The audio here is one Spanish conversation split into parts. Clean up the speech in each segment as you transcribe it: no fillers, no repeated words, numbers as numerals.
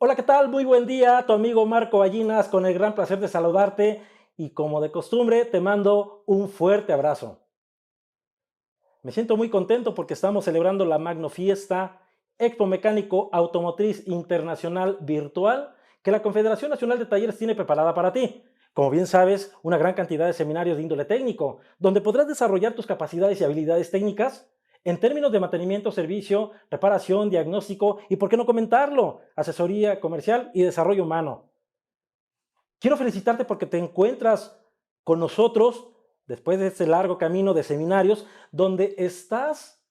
Hola, ¿qué tal? Muy buen día, tu amigo Marco Ballinas, con el gran placer de saludarte y como de costumbre te mando un fuerte abrazo. Me siento muy contento porque estamos celebrando la magno fiesta Expo Mecánico Automotriz Internacional Virtual que la Confederación Nacional de Talleres tiene preparada para ti. Como bien sabes, una gran cantidad de seminarios de índole técnico, donde podrás desarrollar tus capacidades y habilidades técnicas en términos de mantenimiento, servicio, reparación, diagnóstico y, por qué no comentarlo, asesoría comercial y desarrollo humano. Quiero felicitarte porque te encuentras con nosotros después de este largo camino de seminarios donde estás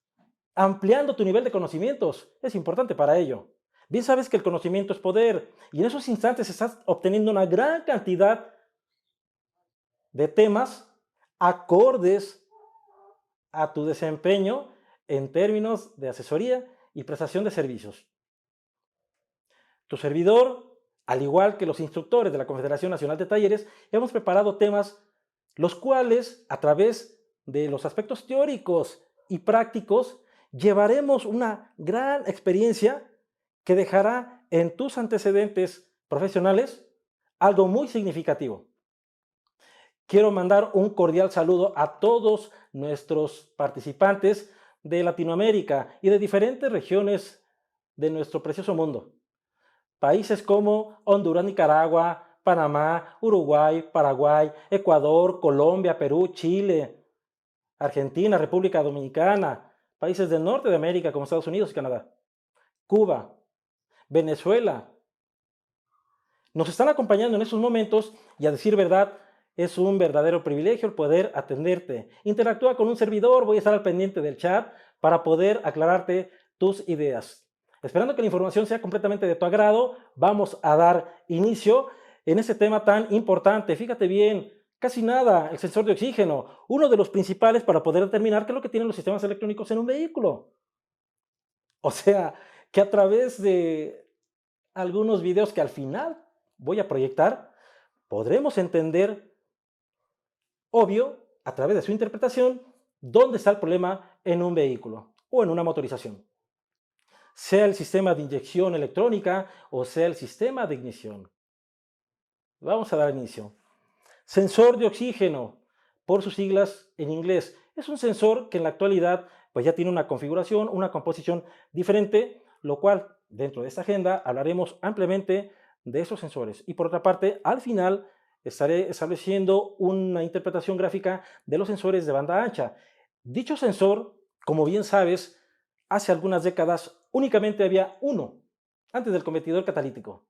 ampliando tu nivel de conocimientos. Es importante para ello. Bien sabes que el conocimiento es poder y en esos instantes estás obteniendo una gran cantidad de temas acordes a tu desempeño en términos de asesoría y prestación de servicios. Tu servidor, al igual que los instructores de la Confederación Nacional de Talleres, hemos preparado temas los cuales, a través de los aspectos teóricos y prácticos, llevaremos una gran experiencia que dejará en tus antecedentes profesionales algo muy significativo. Quiero mandar un cordial saludo a todos nuestros participantes de Latinoamérica y de diferentes regiones de nuestro precioso mundo. Países como Honduras, Nicaragua, Panamá, Uruguay, Paraguay, Ecuador, Colombia, Perú, Chile, Argentina, República Dominicana, países del norte de América como Estados Unidos y Canadá, Cuba, Venezuela. Nos están acompañando en estos momentos y, a decir verdad, es un verdadero privilegio el poder atenderte. Interactúa con un servidor, voy a estar al pendiente del chat para poder aclararte tus ideas. Esperando que la información sea completamente de tu agrado, vamos a dar inicio en ese tema tan importante. Fíjate bien, casi nada, el sensor de oxígeno, uno de los principales para poder determinar qué es lo que tienen los sistemas electrónicos en un vehículo. O sea, que a través de algunos videos que al final voy a proyectar, podremos entender, obvio, a través de su interpretación, dónde está el problema en un vehículo o en una motorización, sea el sistema de inyección electrónica o sea el sistema de ignición. Vamos a dar inicio. Sensor de oxígeno, por sus siglas en inglés, es un sensor que en la actualidad pues ya tiene una configuración, una composición diferente, lo cual dentro de esta agenda hablaremos ampliamente de esos sensores. Y por otra parte, al final estaré estableciendo una interpretación gráfica de los sensores de banda ancha. Dicho sensor, como bien sabes, hace algunas décadas únicamente había uno, antes del convertidor catalítico.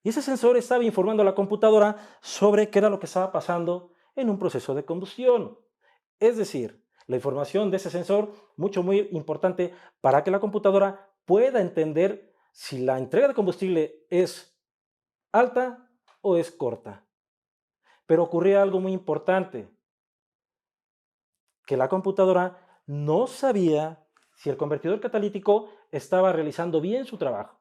Y ese sensor estaba informando a la computadora sobre qué era lo que estaba pasando en un proceso de combustión. Es decir, la información de ese sensor, muy importante para que la computadora pueda entender si la entrega de combustible es alta o es corta. Pero ocurría algo muy importante, que la computadora no sabía si el convertidor catalítico estaba realizando bien su trabajo.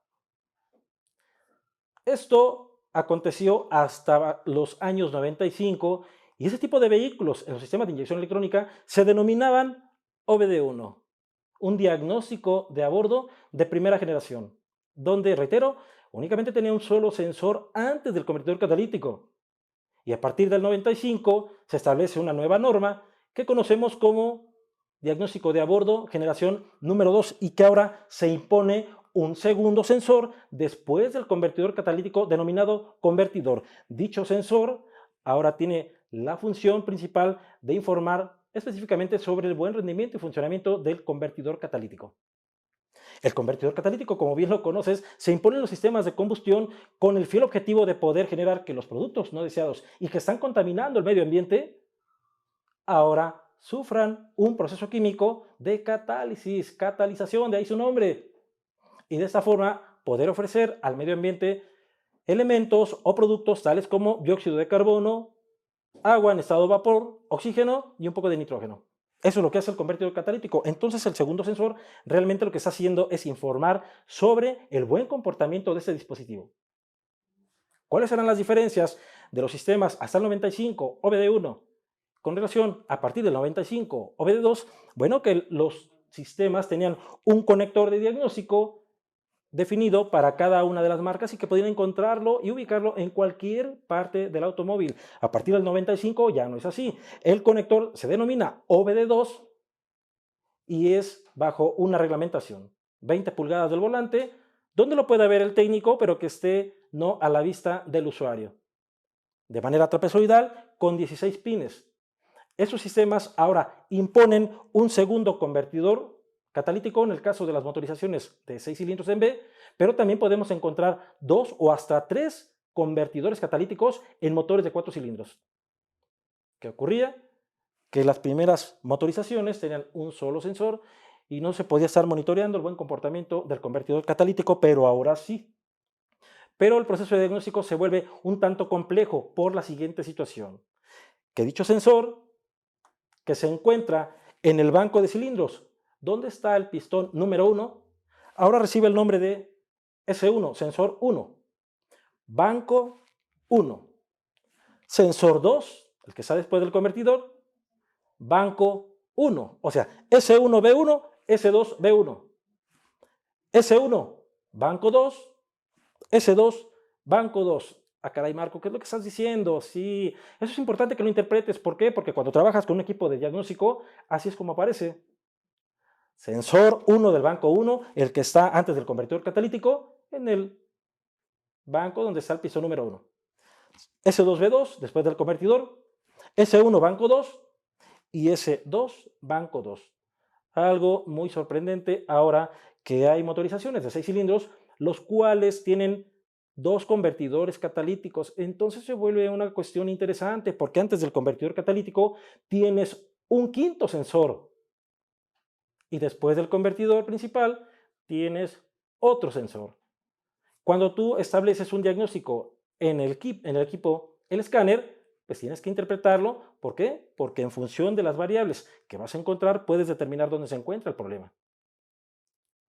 Esto aconteció hasta los años 95 y ese tipo de vehículos en los sistemas de inyección electrónica se denominaban OBD1, un diagnóstico de a bordo de primera generación, donde, reitero, únicamente tenía un solo sensor antes del convertidor catalítico. Y a partir del 95 se establece una nueva norma que conocemos como diagnóstico de a bordo generación número 2 y que ahora se impone un segundo sensor después del convertidor catalítico denominado convertidor. Dicho sensor ahora tiene la función principal de informar específicamente sobre el buen rendimiento y funcionamiento del convertidor catalítico. El convertidor catalítico, como bien lo conoces, se impone en los sistemas de combustión con el fiel objetivo de poder generar que los productos no deseados y que están contaminando el medio ambiente ahora sufran un proceso químico de catálisis, catalización, de ahí su nombre. Y de esta forma poder ofrecer al medio ambiente elementos o productos tales como dióxido de carbono, agua en estado de vapor, oxígeno y un poco de nitrógeno. Eso es lo que hace el convertidor catalítico. Entonces el segundo sensor realmente lo que está haciendo es informar sobre el buen comportamiento de este dispositivo. ¿Cuáles serán las diferencias de los sistemas hasta el 95 OBD1 con relación a partir del 95 OBD2? Bueno, que los sistemas tenían un conector de diagnóstico definido para cada una de las marcas y que podían encontrarlo y ubicarlo en cualquier parte del automóvil. A partir del 95 ya no es así. El conector se denomina OBD2 y es bajo una reglamentación. 20 pulgadas del volante, donde lo pueda ver el técnico, pero que esté no a la vista del usuario. De manera trapezoidal con 16 pines. Esos sistemas ahora imponen un segundo convertidor catalítico en el caso de las motorizaciones de 6 cilindros en B, pero también podemos encontrar 2 o hasta 3 convertidores catalíticos en motores de 4 cilindros. ¿Qué ocurría? Que las primeras motorizaciones tenían un solo sensor y no se podía estar monitoreando el buen comportamiento del convertidor catalítico, pero ahora sí. Pero el proceso de diagnóstico se vuelve un tanto complejo por la siguiente situación, que dicho sensor que se encuentra en el banco de cilindros, donde está el pistón número 1, ahora recibe el nombre de S1, sensor 1, banco 1, sensor 2, el que está después del convertidor, banco 1, o sea, S1B1, S2B1, S1, banco 2, S2, banco 2. Ah, caray, Marco, ¿qué es lo que estás diciendo? Sí, eso es importante que lo interpretes. ¿Por qué? Porque cuando trabajas con un equipo de diagnóstico, así es como aparece. Sensor 1 del banco 1, el que está antes del convertidor catalítico, en el banco donde está el pistón número 1. S2B2, después del convertidor, S1 banco 2 y S2 banco 2. Algo muy sorprendente ahora que hay motorizaciones de 6 cilindros, los cuales tienen 2 convertidores catalíticos. Entonces se vuelve una cuestión interesante porque antes del convertidor catalítico tienes un quinto sensor y después del convertidor principal tienes otro sensor. Cuando tú estableces un diagnóstico en el equipo, el escáner, pues tienes que interpretarlo. ¿Por qué? Porque en función de las variables que vas a encontrar, puedes determinar dónde se encuentra el problema.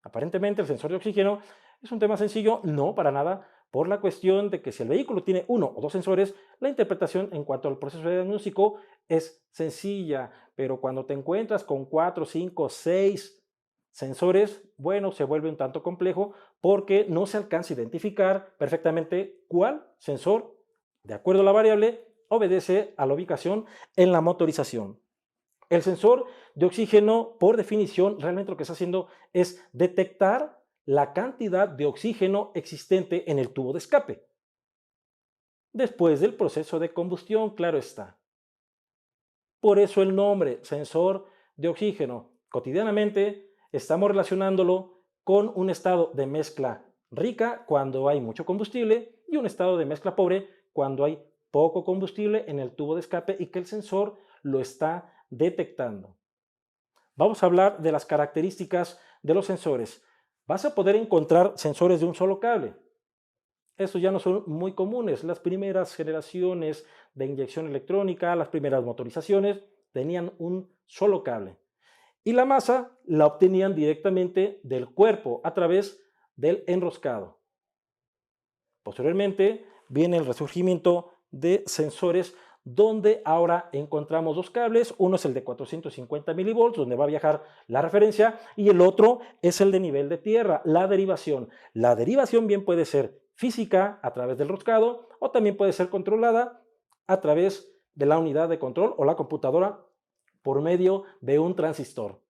Aparentemente el sensor de oxígeno es un tema sencillo, no para nada, por la cuestión de que si el vehículo tiene 1 o 2 sensores, la interpretación en cuanto al proceso de diagnóstico es sencilla, pero cuando te encuentras con 4, 5, 6 sensores, bueno, se vuelve un tanto complejo porque no se alcanza a identificar perfectamente cuál sensor, de acuerdo a la variable, obedece a la ubicación en la motorización. El sensor de oxígeno, por definición, realmente lo que está haciendo es detectar la cantidad de oxígeno existente en el tubo de escape. Después del proceso de combustión, claro está. Por eso el nombre, sensor de oxígeno. Cotidianamente estamos relacionándolo con un estado de mezcla rica cuando hay mucho combustible y un estado de mezcla pobre cuando hay poco combustible en el tubo de escape y que el sensor lo está detectando. Vamos a hablar de las características de los sensores. Vas a poder encontrar sensores de un solo cable. Estos ya no son muy comunes. Las primeras generaciones de inyección electrónica, las primeras motorizaciones, tenían un solo cable. Y la masa la obtenían directamente del cuerpo a través del enroscado. Posteriormente viene el resurgimiento de sensores donde ahora encontramos 2 cables. Uno es el de 450 milivolts, donde va a viajar la referencia, y el otro es el de nivel de tierra, la derivación. La derivación bien puede ser física a través del roscado o también puede ser controlada a través de la unidad de control o la computadora por medio de un transistor.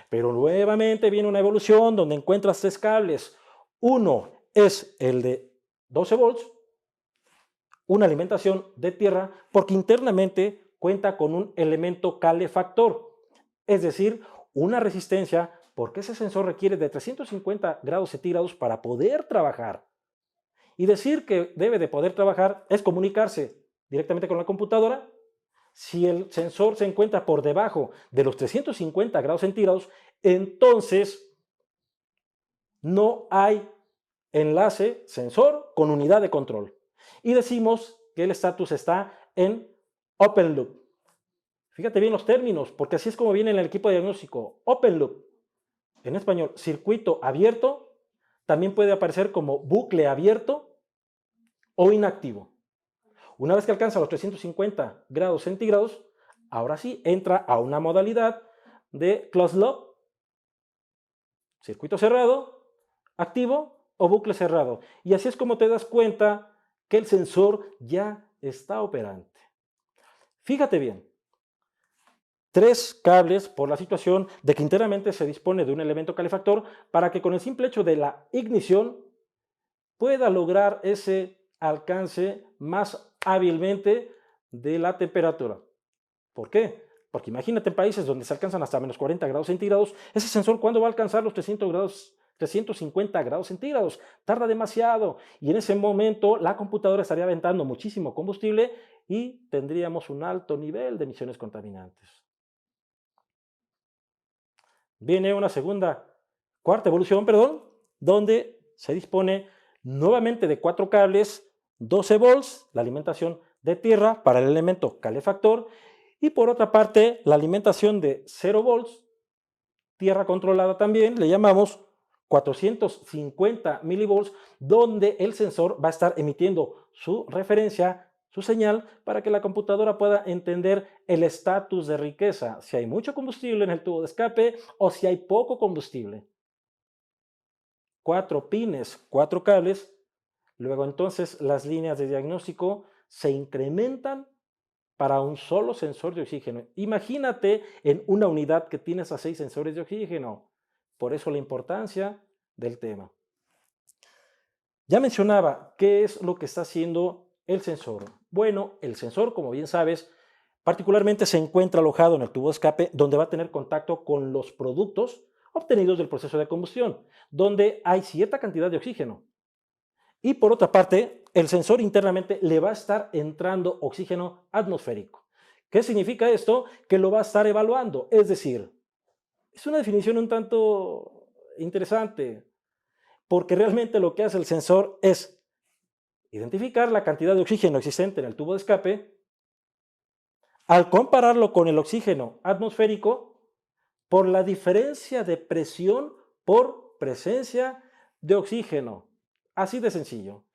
Pero nuevamente viene una evolución donde encuentras 3 cables. Uno es el de 12 volts, una alimentación de tierra, porque internamente cuenta con un elemento calefactor, es decir, una resistencia, porque ese sensor requiere de 350 grados centígrados para poder trabajar. Y decir que debe de poder trabajar es comunicarse directamente con la computadora. Si el sensor se encuentra por debajo de los 350 grados centígrados, entonces no hay enlace sensor con unidad de control. Y decimos que el estatus está en open loop. Fíjate bien los términos, porque así es como viene en el equipo de diagnóstico. Open loop, en español, circuito abierto, también puede aparecer como bucle abierto o inactivo. Una vez que alcanza los 350 grados centígrados, ahora sí entra a una modalidad de closed loop, circuito cerrado, activo o bucle cerrado. Y así es como te das cuenta que el sensor ya está operante. Fíjate bien, tres cables por la situación de que internamente se dispone de un elemento calefactor para que con el simple hecho de la ignición pueda lograr ese alcance más hábilmente de la temperatura. ¿Por qué? Porque imagínate en países donde se alcanzan hasta menos 40 grados centígrados, ese sensor ¿cuándo va a alcanzar los 350 grados centígrados? Tarda demasiado y en ese momento la computadora estaría aventando muchísimo combustible y tendríamos un alto nivel de emisiones contaminantes. Viene una cuarta evolución, perdón, donde se dispone nuevamente de cuatro cables, 12 volts, la alimentación de tierra para el elemento calefactor, y por otra parte, la alimentación de 0 volts, tierra controlada también, le llamamos 450 milivolts, donde el sensor va a estar emitiendo su referencia, su señal, para que la computadora pueda entender el estatus de riqueza, si hay mucho combustible en el tubo de escape o si hay poco combustible. Cuatro pines, cuatro cables, luego entonces las líneas de diagnóstico se incrementan para un solo sensor de oxígeno. Imagínate en una unidad que tienes a 6 sensores de oxígeno. Por eso la importancia del tema. Ya mencionaba qué es lo que está haciendo el sensor. Bueno, el sensor, como bien sabes, particularmente se encuentra alojado en el tubo de escape donde va a tener contacto con los productos obtenidos del proceso de combustión, donde hay cierta cantidad de oxígeno. Y por otra parte, el sensor internamente le va a estar entrando oxígeno atmosférico. ¿Qué significa esto? Que lo va a estar evaluando. Es decir, es una definición un tanto interesante, porque realmente lo que hace el sensor es identificar la cantidad de oxígeno existente en el tubo de escape, al compararlo con el oxígeno atmosférico, por la diferencia de presión por presencia de oxígeno. Así de sencillo.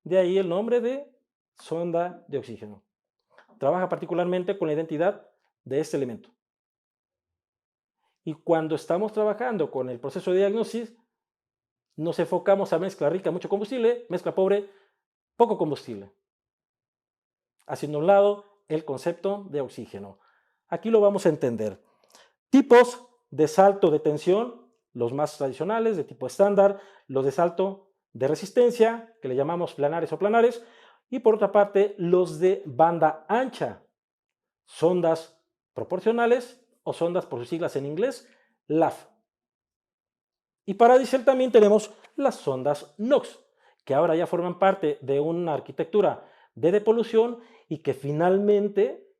De ahí el nombre de sonda de oxígeno. Trabaja particularmente con la identidad de este elemento. Y cuando estamos trabajando con el proceso de diagnosis, nos enfocamos a mezcla rica, mucho combustible, mezcla pobre, poco combustible. Haciendo a un lado el concepto de oxígeno. Aquí lo vamos a entender. Tipos de salto de tensión, los más tradicionales, de tipo estándar, los de salto de resistencia, que le llamamos planares o planares, y por otra parte, los de banda ancha, sondas proporcionales o sondas por sus siglas en inglés, LAF. Y para diésel también tenemos las sondas NOx, que ahora ya forman parte de una arquitectura de depolución y que finalmente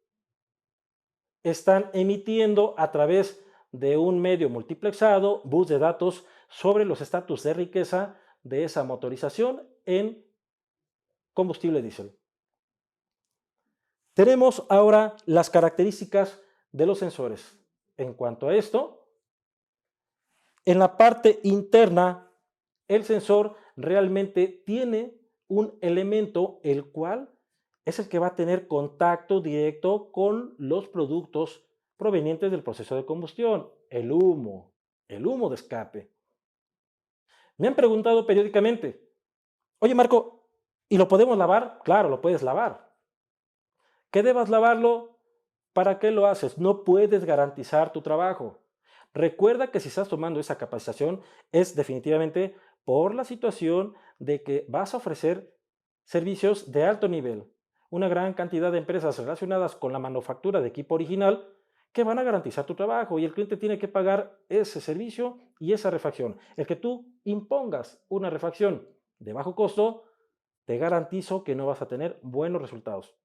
están emitiendo a través de un medio multiplexado, bus de datos sobre los estatus de riqueza de esa motorización en combustible diésel. Tenemos ahora las características de los sensores. En cuanto a esto, en la parte interna, el sensor realmente tiene un elemento el cual es el que va a tener contacto directo con los productos provenientes del proceso de combustión, el humo de escape. Me han preguntado periódicamente, oye Marco, ¿y lo podemos lavar? Claro, lo puedes lavar. ¿Que debas lavarlo? ¿Para qué lo haces? No puedes garantizar tu trabajo. Recuerda que si estás tomando esa capacitación es definitivamente por la situación de que vas a ofrecer servicios de alto nivel. Una gran cantidad de empresas relacionadas con la manufactura de equipo original que van a garantizar tu trabajo y el cliente tiene que pagar ese servicio y esa refacción. El que tú impongas una refacción de bajo costo, te garantizo que no vas a tener buenos resultados.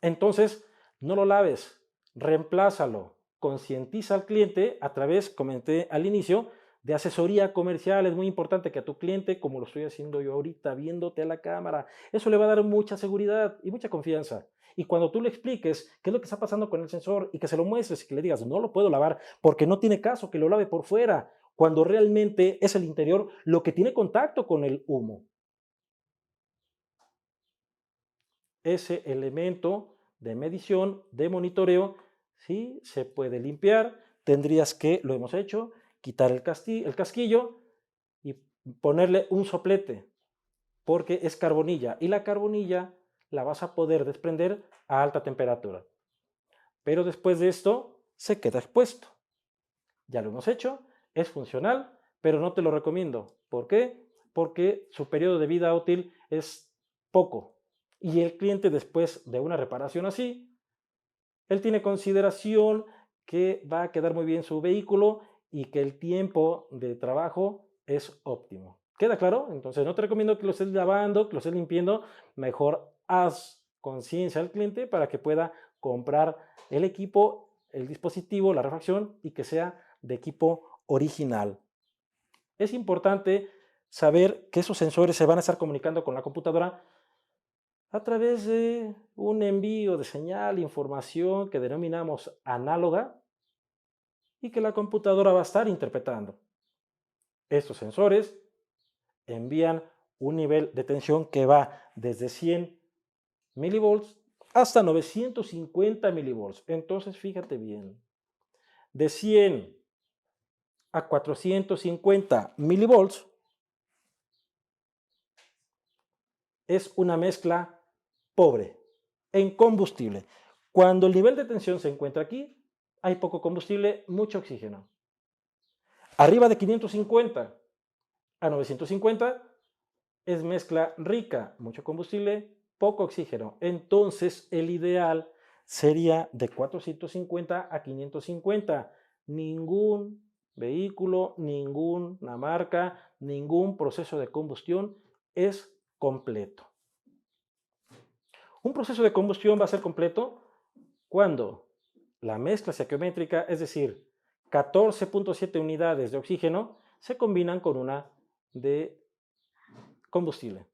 Entonces, no lo laves, reemplázalo, concientiza al cliente a través, comenté al inicio, de asesoría comercial. Es muy importante que a tu cliente, como lo estoy haciendo yo ahorita, viéndote a la cámara, eso le va a dar mucha seguridad y mucha confianza. Y cuando tú le expliques qué es lo que está pasando con el sensor y que se lo muestres y que le digas, no lo puedo lavar porque no tiene caso que lo lave por fuera, cuando realmente es el interior lo que tiene contacto con el humo. Ese elemento de medición, de monitoreo, sí se puede limpiar. Tendrías que, lo hemos hecho, quitar el casquillo y ponerle un soplete, porque es carbonilla y la carbonilla la vas a poder desprender a alta temperatura. Pero después de esto se queda expuesto. Ya lo hemos hecho, es funcional, pero no te lo recomiendo. ¿Por qué? Porque su periodo de vida útil es poco. Y el cliente, después de una reparación así, él tiene consideración que va a quedar muy bien su vehículo y que el tiempo de trabajo es óptimo. ¿Queda claro? Entonces no te recomiendo que lo estés lavando, que lo estés limpiando. Mejor haz conciencia al cliente para que pueda comprar el equipo, el dispositivo, la refacción y que sea de equipo original. Es importante saber que esos sensores se van a estar comunicando con la computadora a través de un envío de señal, información que denominamos análoga y que la computadora va a estar interpretando. Estos sensores envían un nivel de tensión que va desde 100 milivolts hasta 950 milivolts. Entonces, fíjate bien, de 100 a 450 milivolts es una mezcla pobre en combustible. Cuando el nivel de tensión se encuentra aquí, hay poco combustible, mucho oxígeno. Arriba de 550 a 950 es mezcla rica, mucho combustible, poco oxígeno. Entonces, el ideal sería de 450 a 550. Ningún vehículo, ninguna marca, ningún proceso de combustión es completo. Un proceso de combustión va a ser completo cuando la mezcla estequiométrica, es decir, 14.7 unidades de oxígeno, se combinan con una de combustible.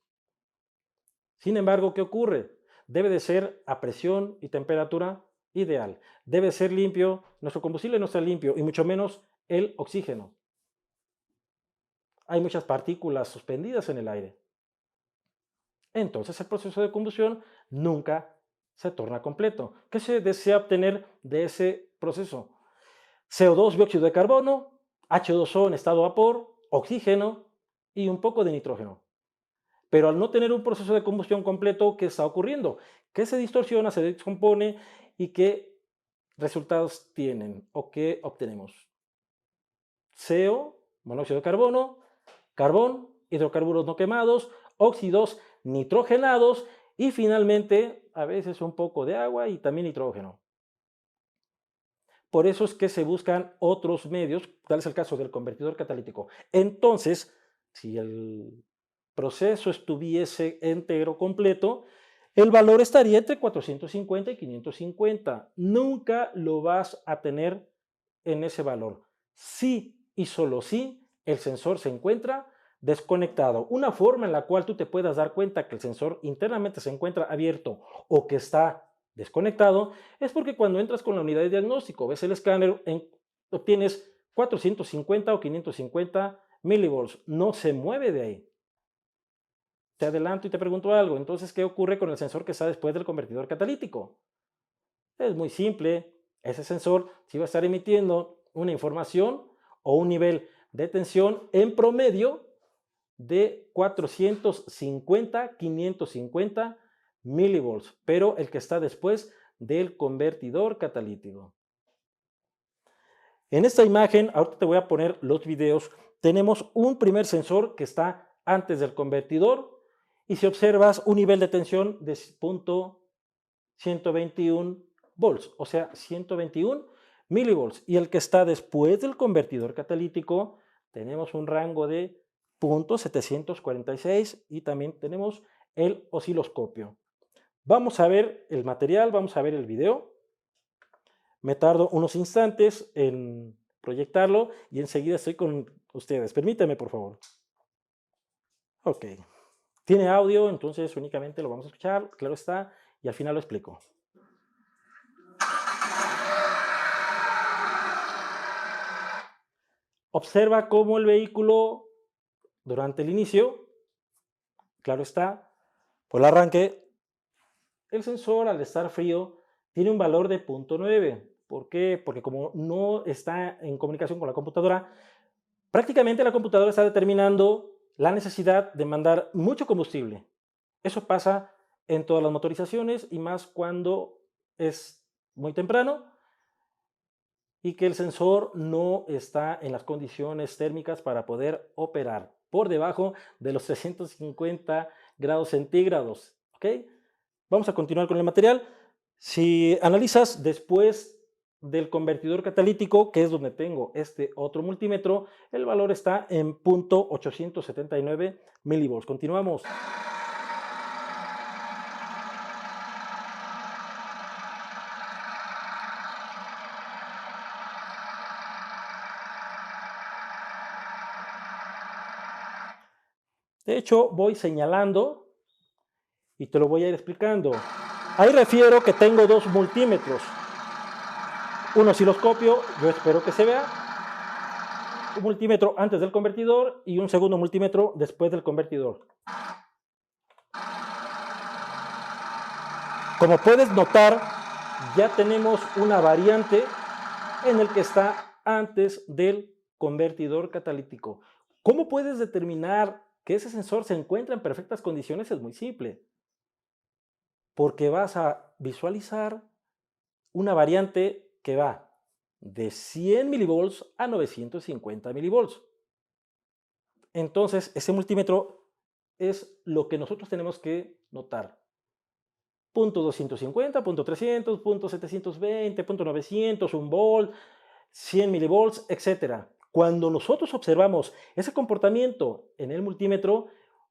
Sin embargo, ¿qué ocurre? Debe de ser a presión y temperatura ideal. Debe ser limpio, nuestro combustible no está limpio, y mucho menos el oxígeno. Hay muchas partículas suspendidas en el aire. Entonces el proceso de combustión nunca se torna completo. ¿Qué se desea obtener de ese proceso? CO2, dióxido de carbono, H2O en estado vapor, oxígeno y un poco de nitrógeno. Pero al no tener un proceso de combustión completo, ¿qué está ocurriendo? Que se distorsiona, se descompone y ¿qué resultados tienen o qué obtenemos? CO, monóxido de carbono, carbón, hidrocarburos no quemados, óxidos nitrogenados y finalmente a veces un poco de agua y también nitrógeno. Por eso es que se buscan otros medios, tal es el caso del convertidor catalítico. Entonces, si el proceso estuviese entero completo, el valor estaría entre 450 y 550. Nunca lo vas a tener en ese valor. Sí y solo si el sensor se encuentra desconectado. Una forma en la cual tú te puedas dar cuenta que el sensor internamente se encuentra abierto o que está desconectado es porque cuando entras con la unidad de diagnóstico, ves el escáner, obtienes 450 o 550 milivolts. No se mueve de ahí. Te adelanto y te pregunto algo. Entonces, ¿qué ocurre con el sensor que está después del convertidor catalítico? Es muy simple. Ese sensor sí va a estar emitiendo una información o un nivel de tensión en promedio de 450, 550 milivolts, pero el que está después del convertidor catalítico. En esta imagen, ahorita te voy a poner los videos, tenemos un primer sensor que está antes del convertidor y si observas un nivel de tensión de 121 volts, o sea, 121 milivolts. Y el que está después del convertidor catalítico, tenemos un rango de 0.746 y también tenemos el osciloscopio. Vamos a ver el material, vamos a ver el video. Me tardo unos instantes en proyectarlo y enseguida estoy con ustedes. Permítame, por favor. Ok. Tiene audio, entonces únicamente lo vamos a escuchar, claro está, y al final lo explico. Observa cómo el vehículo, durante el inicio, claro está, por el arranque, el sensor al estar frío tiene un valor de 0.9. ¿Por qué? Porque como no está en comunicación con la computadora, prácticamente la computadora está determinando la necesidad de mandar mucho combustible. Eso pasa en todas las motorizaciones y más cuando es muy temprano y que el sensor no está en las condiciones térmicas para poder operar por debajo de los 350 grados centígrados. ¿Ok? Vamos a continuar con el material. Si analizas después del convertidor catalítico, que es donde tengo este otro multímetro, el valor está en 0.879 milivolts. Continuamos. De hecho, voy señalando y te lo voy a ir explicando. Ahí refiero que tengo dos multímetros. Un osciloscopio, yo espero que se vea, un multímetro antes del convertidor y un segundo multímetro después del convertidor. Como puedes notar, ya tenemos una variante en el que está antes del convertidor catalítico. ¿Cómo puedes determinar que ese sensor se encuentra en perfectas condiciones? Es muy simple, porque vas a visualizar una variante que va de 100 milivolts a 950 milivolts. Entonces, ese multímetro es lo que nosotros tenemos que notar. Punto 250, punto 300, punto 720, punto 900, 1 volt, 100 milivolts, etcétera. Cuando nosotros observamos ese comportamiento en el multímetro,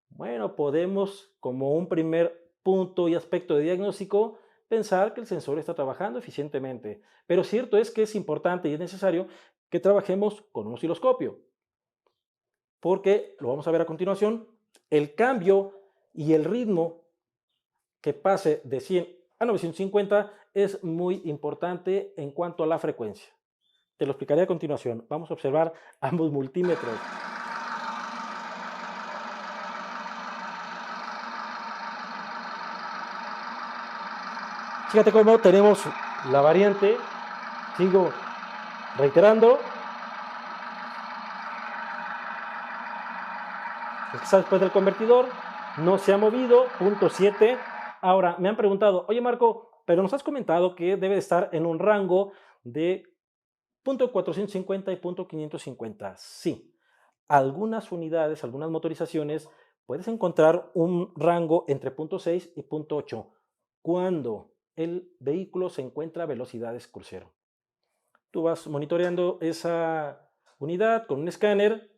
bueno, podemos, como un primer punto y aspecto de diagnóstico, pensar que el sensor está trabajando eficientemente. Pero cierto es que es importante y es necesario que trabajemos con un osciloscopio, porque, lo vamos a ver a continuación, el cambio y el ritmo que pase de 100 a 950 es muy importante en cuanto a la frecuencia. Te lo explicaré a continuación. Vamos a observar ambos multímetros. Fíjate cómo tenemos la variante, sigo reiterando, el que está después del convertidor, no se ha movido, punto 7. Ahora, me han preguntado, oye Marco, pero nos has comentado que debe estar en un rango de punto 450 y punto 550. Sí, algunas unidades, algunas motorizaciones, puedes encontrar un rango entre punto 6 y punto 8 cuando el vehículo se encuentra a velocidades crucero. Tú vas monitoreando esa unidad con un escáner,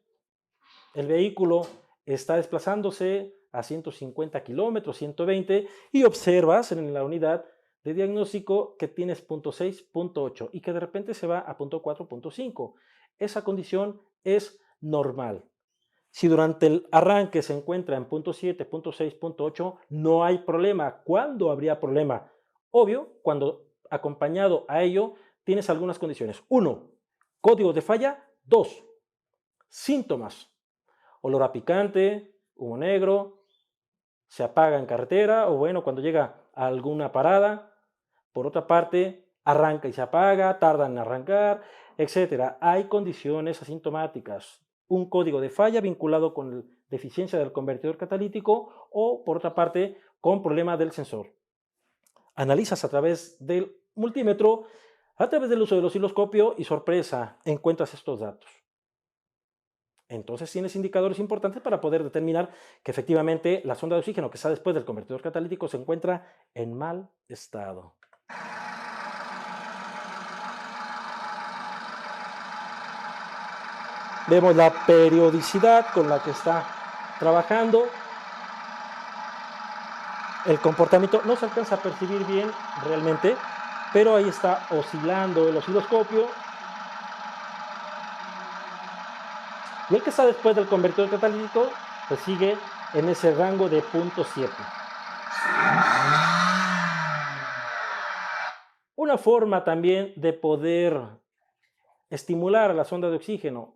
el vehículo está desplazándose a 150 kilómetros, 120, y observas en la unidad de diagnóstico que tienes punto 6, punto 8 y que de repente se va a punto 4, punto 5. Esa condición es normal. Si durante el arranque se encuentra en punto 7, punto 6, punto 8, no hay problema. ¿Cuándo habría problema? Obvio, cuando acompañado a ello tienes algunas condiciones. 1. Código de falla. 2. Síntomas. Olor a picante, humo negro, se apaga en carretera o bueno, cuando llega a alguna parada. Por otra parte, arranca y se apaga, tarda en arrancar, etcétera. Hay condiciones asintomáticas. Un código de falla vinculado con la deficiencia del convertidor catalítico o, por otra parte, con problema del sensor. Analizas a través del multímetro, a través del uso del osciloscopio y sorpresa, encuentras estos datos. Entonces tienes indicadores importantes para poder determinar que efectivamente la sonda de oxígeno que está después del convertidor catalítico se encuentra en mal estado. Vemos la periodicidad con la que está trabajando. El comportamiento no se alcanza a percibir bien realmente, pero ahí está oscilando el osciloscopio. Y el que está después del convertidor catalítico pues sigue en ese rango de punto 7. Una forma también de poder estimular a la sonda de oxígeno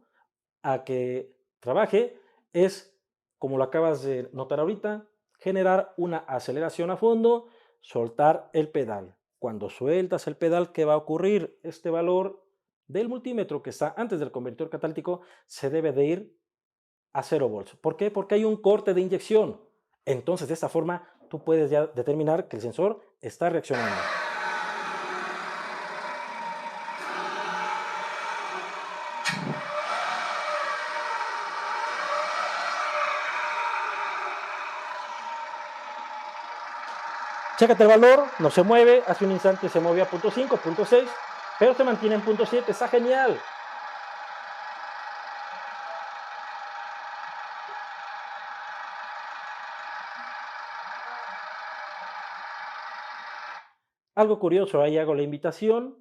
a que trabaje es, como lo acabas de notar ahorita, generar una aceleración a fondo, soltar el pedal. Cuando sueltas el pedal, ¿qué va a ocurrir? Este valor del multímetro que está antes del convertidor catalítico se debe de ir a 0 volts. ¿Por qué? Porque hay un corte de inyección. Entonces, de esta forma, tú puedes ya determinar que el sensor está reaccionando. Chécate el valor, no se mueve, hace un instante se movió a punto 5, punto 6, pero se mantiene en punto 7, está genial. Algo curioso, ahí hago la invitación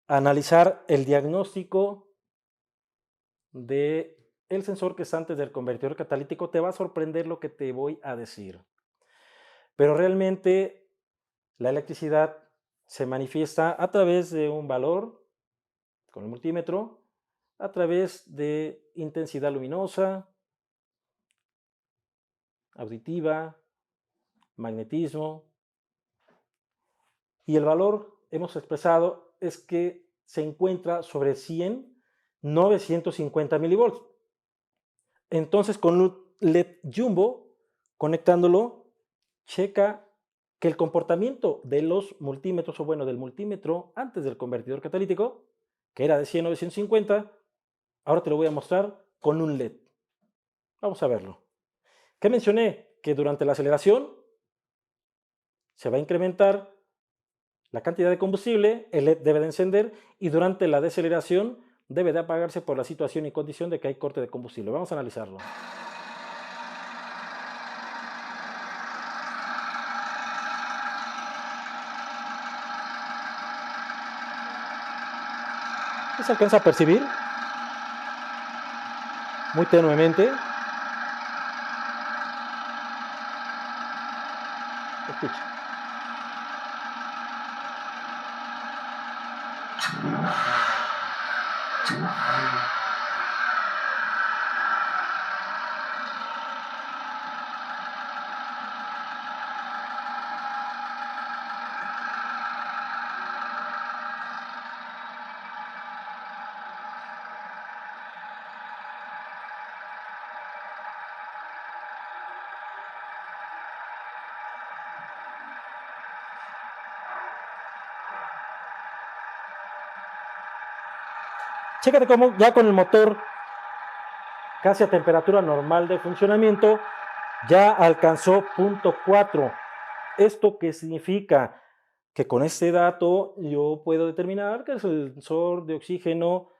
a analizar el diagnóstico de el sensor que está antes del convertidor catalítico. Te va a sorprender lo que te voy a decir. Pero realmente la electricidad se manifiesta a través de un valor con el multímetro, a través de intensidad luminosa, auditiva, magnetismo, y el valor hemos expresado es que se encuentra sobre 100, 950 milivolts. Entonces, con un LED jumbo, conectándolo, checa que el comportamiento de los multímetros, o bueno, del multímetro antes del convertidor catalítico, que era de 100 a 950, ahora te lo voy a mostrar con un LED. Vamos a verlo. ¿Qué mencioné? Que durante la aceleración se va a incrementar la cantidad de combustible, el LED debe de encender y durante la deceleración debe de apagarse por la situación y condición de que hay corte de combustible. Vamos a analizarlo. ¿Se alcanza a percibir? Muy tenuemente. Escucha. Chécate cómo ya con el motor casi a temperatura normal de funcionamiento ya alcanzó punto 4. ¿Esto qué significa? Que con este dato yo puedo determinar que el sensor de oxígeno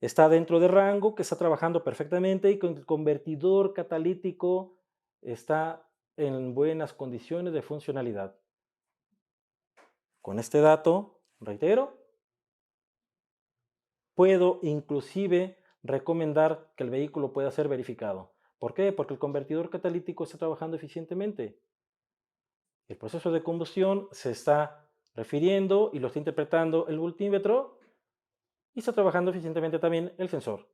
está dentro de rango, que está trabajando perfectamente y que el convertidor catalítico está en buenas condiciones de funcionalidad. Con este dato, reitero, puedo inclusive recomendar que el vehículo pueda ser verificado. ¿Por qué? Porque el convertidor catalítico está trabajando eficientemente. El proceso de combustión se está refiriendo y lo está interpretando el multímetro y está trabajando eficientemente también el sensor.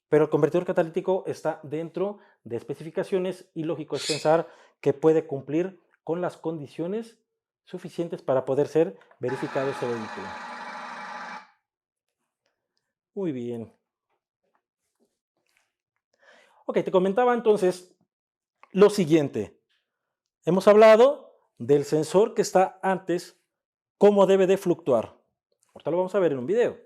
Pero el convertidor catalítico está dentro de especificaciones y lógico es pensar que puede cumplir con las condiciones suficientes para poder ser verificado ese vehículo. Muy bien. Ok, te comentaba entonces lo siguiente. Hemos hablado del sensor que está antes, cómo debe de fluctuar. Ahorita lo vamos a ver en un video.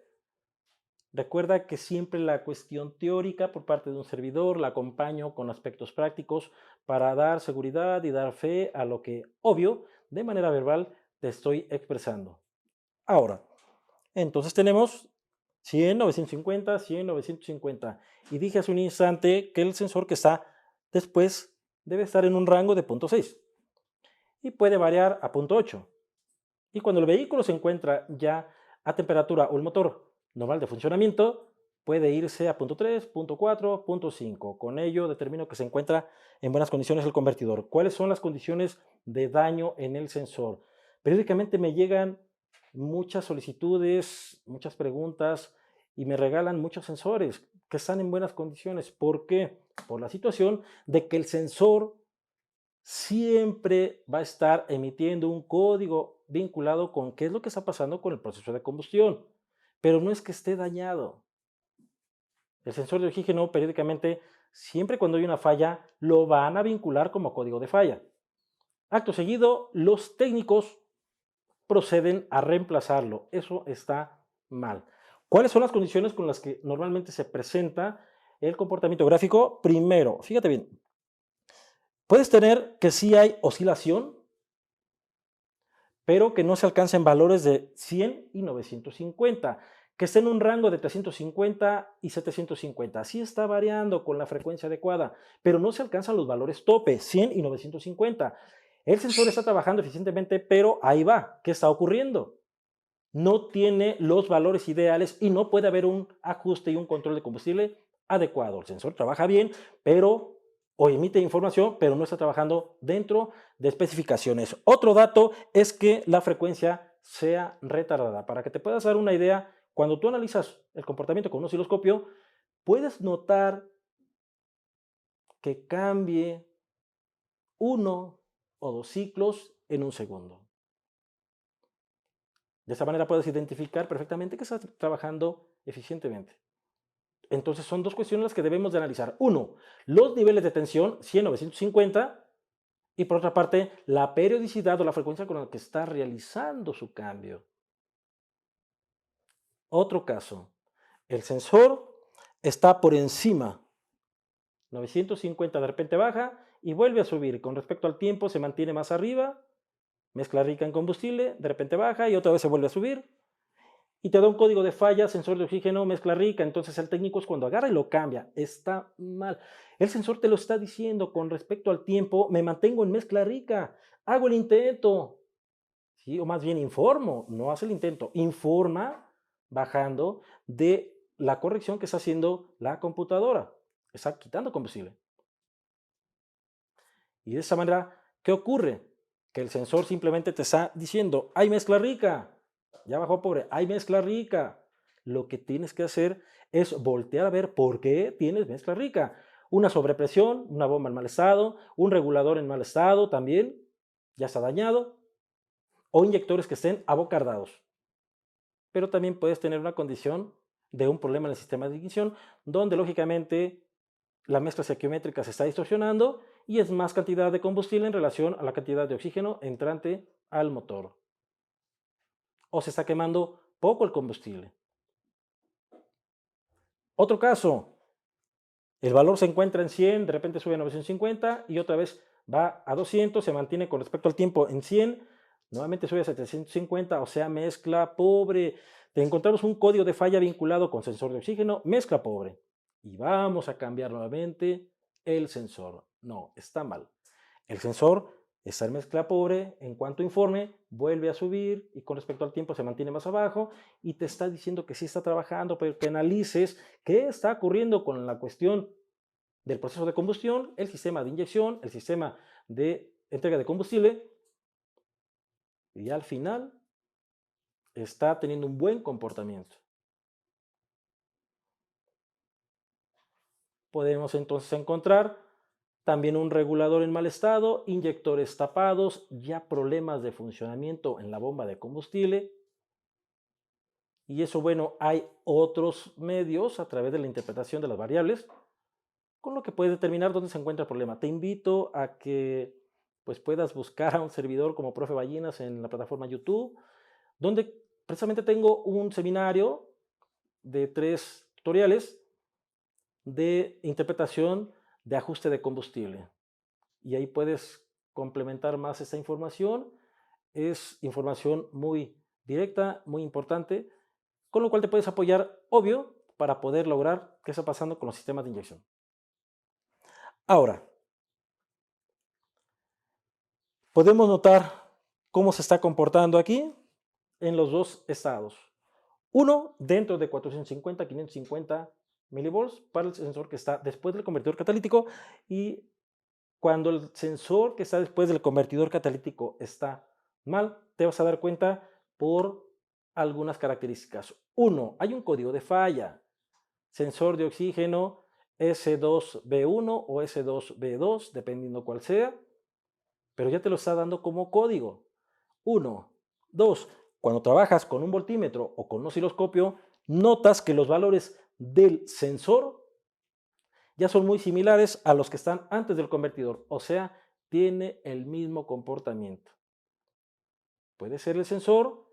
Recuerda que siempre la cuestión teórica por parte de un servidor la acompaño con aspectos prácticos para dar seguridad y dar fe a lo que, obvio, de manera verbal te estoy expresando. Ahora, entonces tenemos 100, 950, 100, 950. Y dije hace un instante que el sensor que está después debe estar en un rango de 0.6 y puede variar a 0.8. Y cuando el vehículo se encuentra ya a temperatura o el motor normal de funcionamiento, puede irse a 0.3, 0.4, 0.5. Con ello determino que se encuentra en buenas condiciones el convertidor. ¿Cuáles son las condiciones de daño en el sensor? Periódicamente me llegan muchas solicitudes, muchas preguntas y me regalan muchos sensores que están en buenas condiciones. ¿Por qué? Por la situación de que el sensor siempre va a estar emitiendo un código vinculado con qué es lo que está pasando con el proceso de combustión. Pero no es que esté dañado. El sensor de oxígeno periódicamente, siempre cuando hay una falla, lo van a vincular como código de falla. Acto seguido, los técnicos proceden a reemplazarlo. Eso está mal. ¿Cuáles son las condiciones con las que normalmente se presenta el comportamiento gráfico? Primero, fíjate bien, puedes tener que sí hay oscilación, pero que no se alcancen valores de 100 y 950, que esté en un rango de 350 y 750. Así está variando con la frecuencia adecuada, pero no se alcanzan los valores tope, 100 y 950. El sensor está trabajando eficientemente, pero ahí va. ¿Qué está ocurriendo? No tiene los valores ideales y no puede haber un ajuste y un control de combustible adecuado. El sensor trabaja bien, pero o emite información, pero no está trabajando dentro de especificaciones. Otro dato es que la frecuencia sea retardada. Para que te puedas dar una idea, cuando tú analizas el comportamiento con un osciloscopio, puedes notar que cambie uno o dos ciclos en un segundo. De esa manera puedes identificar perfectamente que estás trabajando eficientemente. Entonces son dos cuestiones las que debemos de analizar. Uno, los niveles de tensión 100-950 y por otra parte, la periodicidad o la frecuencia con la que está realizando su cambio. Otro caso, el sensor está por encima, 950 de repente baja y vuelve a subir. Con respecto al tiempo se mantiene más arriba, mezcla rica en combustible, de repente baja y otra vez se vuelve a subir. Y te da un código de falla, sensor de oxígeno, mezcla rica. Entonces el técnico es cuando agarra y lo cambia. Está mal. El sensor te lo está diciendo con respecto al tiempo, me mantengo en mezcla rica, hago el intento, ¿sí? O más bien informo, no hace el intento, informa bajando de la corrección que está haciendo la computadora. Está quitando combustible. Y de esa manera, ¿qué ocurre? Que el sensor simplemente te está diciendo, hay mezcla rica, ya bajó pobre, hay mezcla rica. Lo que tienes que hacer es voltear a ver por qué tienes mezcla rica. Una sobrepresión, una bomba en mal estado, un regulador en mal estado también, ya está dañado, o inyectores que estén abocardados. Pero también puedes tener una condición de un problema en el sistema de ignición, donde lógicamente la mezcla estequiométrica se está distorsionando y es más cantidad de combustible en relación a la cantidad de oxígeno entrante al motor. O se está quemando poco el combustible. Otro caso, el valor se encuentra en 100, de repente sube a 950 y otra vez va a 200, se mantiene con respecto al tiempo en 100, nuevamente sube a 750, o sea, mezcla pobre. Te encontramos un código de falla vinculado con sensor de oxígeno, mezcla pobre. Y vamos a cambiar nuevamente el sensor. No, está mal. El sensor está en mezcla pobre, en cuanto informe, vuelve a subir y con respecto al tiempo se mantiene más abajo y te está diciendo que sí está trabajando, pero que analices qué está ocurriendo con la cuestión del proceso de combustión, el sistema de inyección, el sistema de entrega de combustible y al final está teniendo un buen comportamiento. Podemos entonces encontrar también un regulador en mal estado, inyectores tapados, ya problemas de funcionamiento en la bomba de combustible. Y eso, bueno, hay otros medios a través de la interpretación de las variables, con lo que puedes determinar dónde se encuentra el problema. Te invito a que pues, puedas buscar a un servidor como Profe Ballinas en la plataforma YouTube, donde precisamente tengo un seminario de 3 tutoriales de interpretación de ajuste de combustible. Y ahí puedes complementar más esta información. Es información muy directa, muy importante, con lo cual te puedes apoyar, obvio, para poder lograr qué está pasando con los sistemas de inyección. Ahora, podemos notar cómo se está comportando aquí en los dos estados. Uno, dentro de 450, 550 milivolts para el sensor que está después del convertidor catalítico y cuando el sensor que está después del convertidor catalítico está mal, te vas a dar cuenta por algunas características. Uno, hay un código de falla. Sensor de oxígeno S2B1 o S2B2, dependiendo cuál sea, pero ya te lo está dando como código. Uno. Dos, cuando trabajas con un voltímetro o con un osciloscopio, notas que los valores del sensor ya son muy similares a los que están antes del convertidor, o sea, tiene el mismo comportamiento. Puede ser el sensor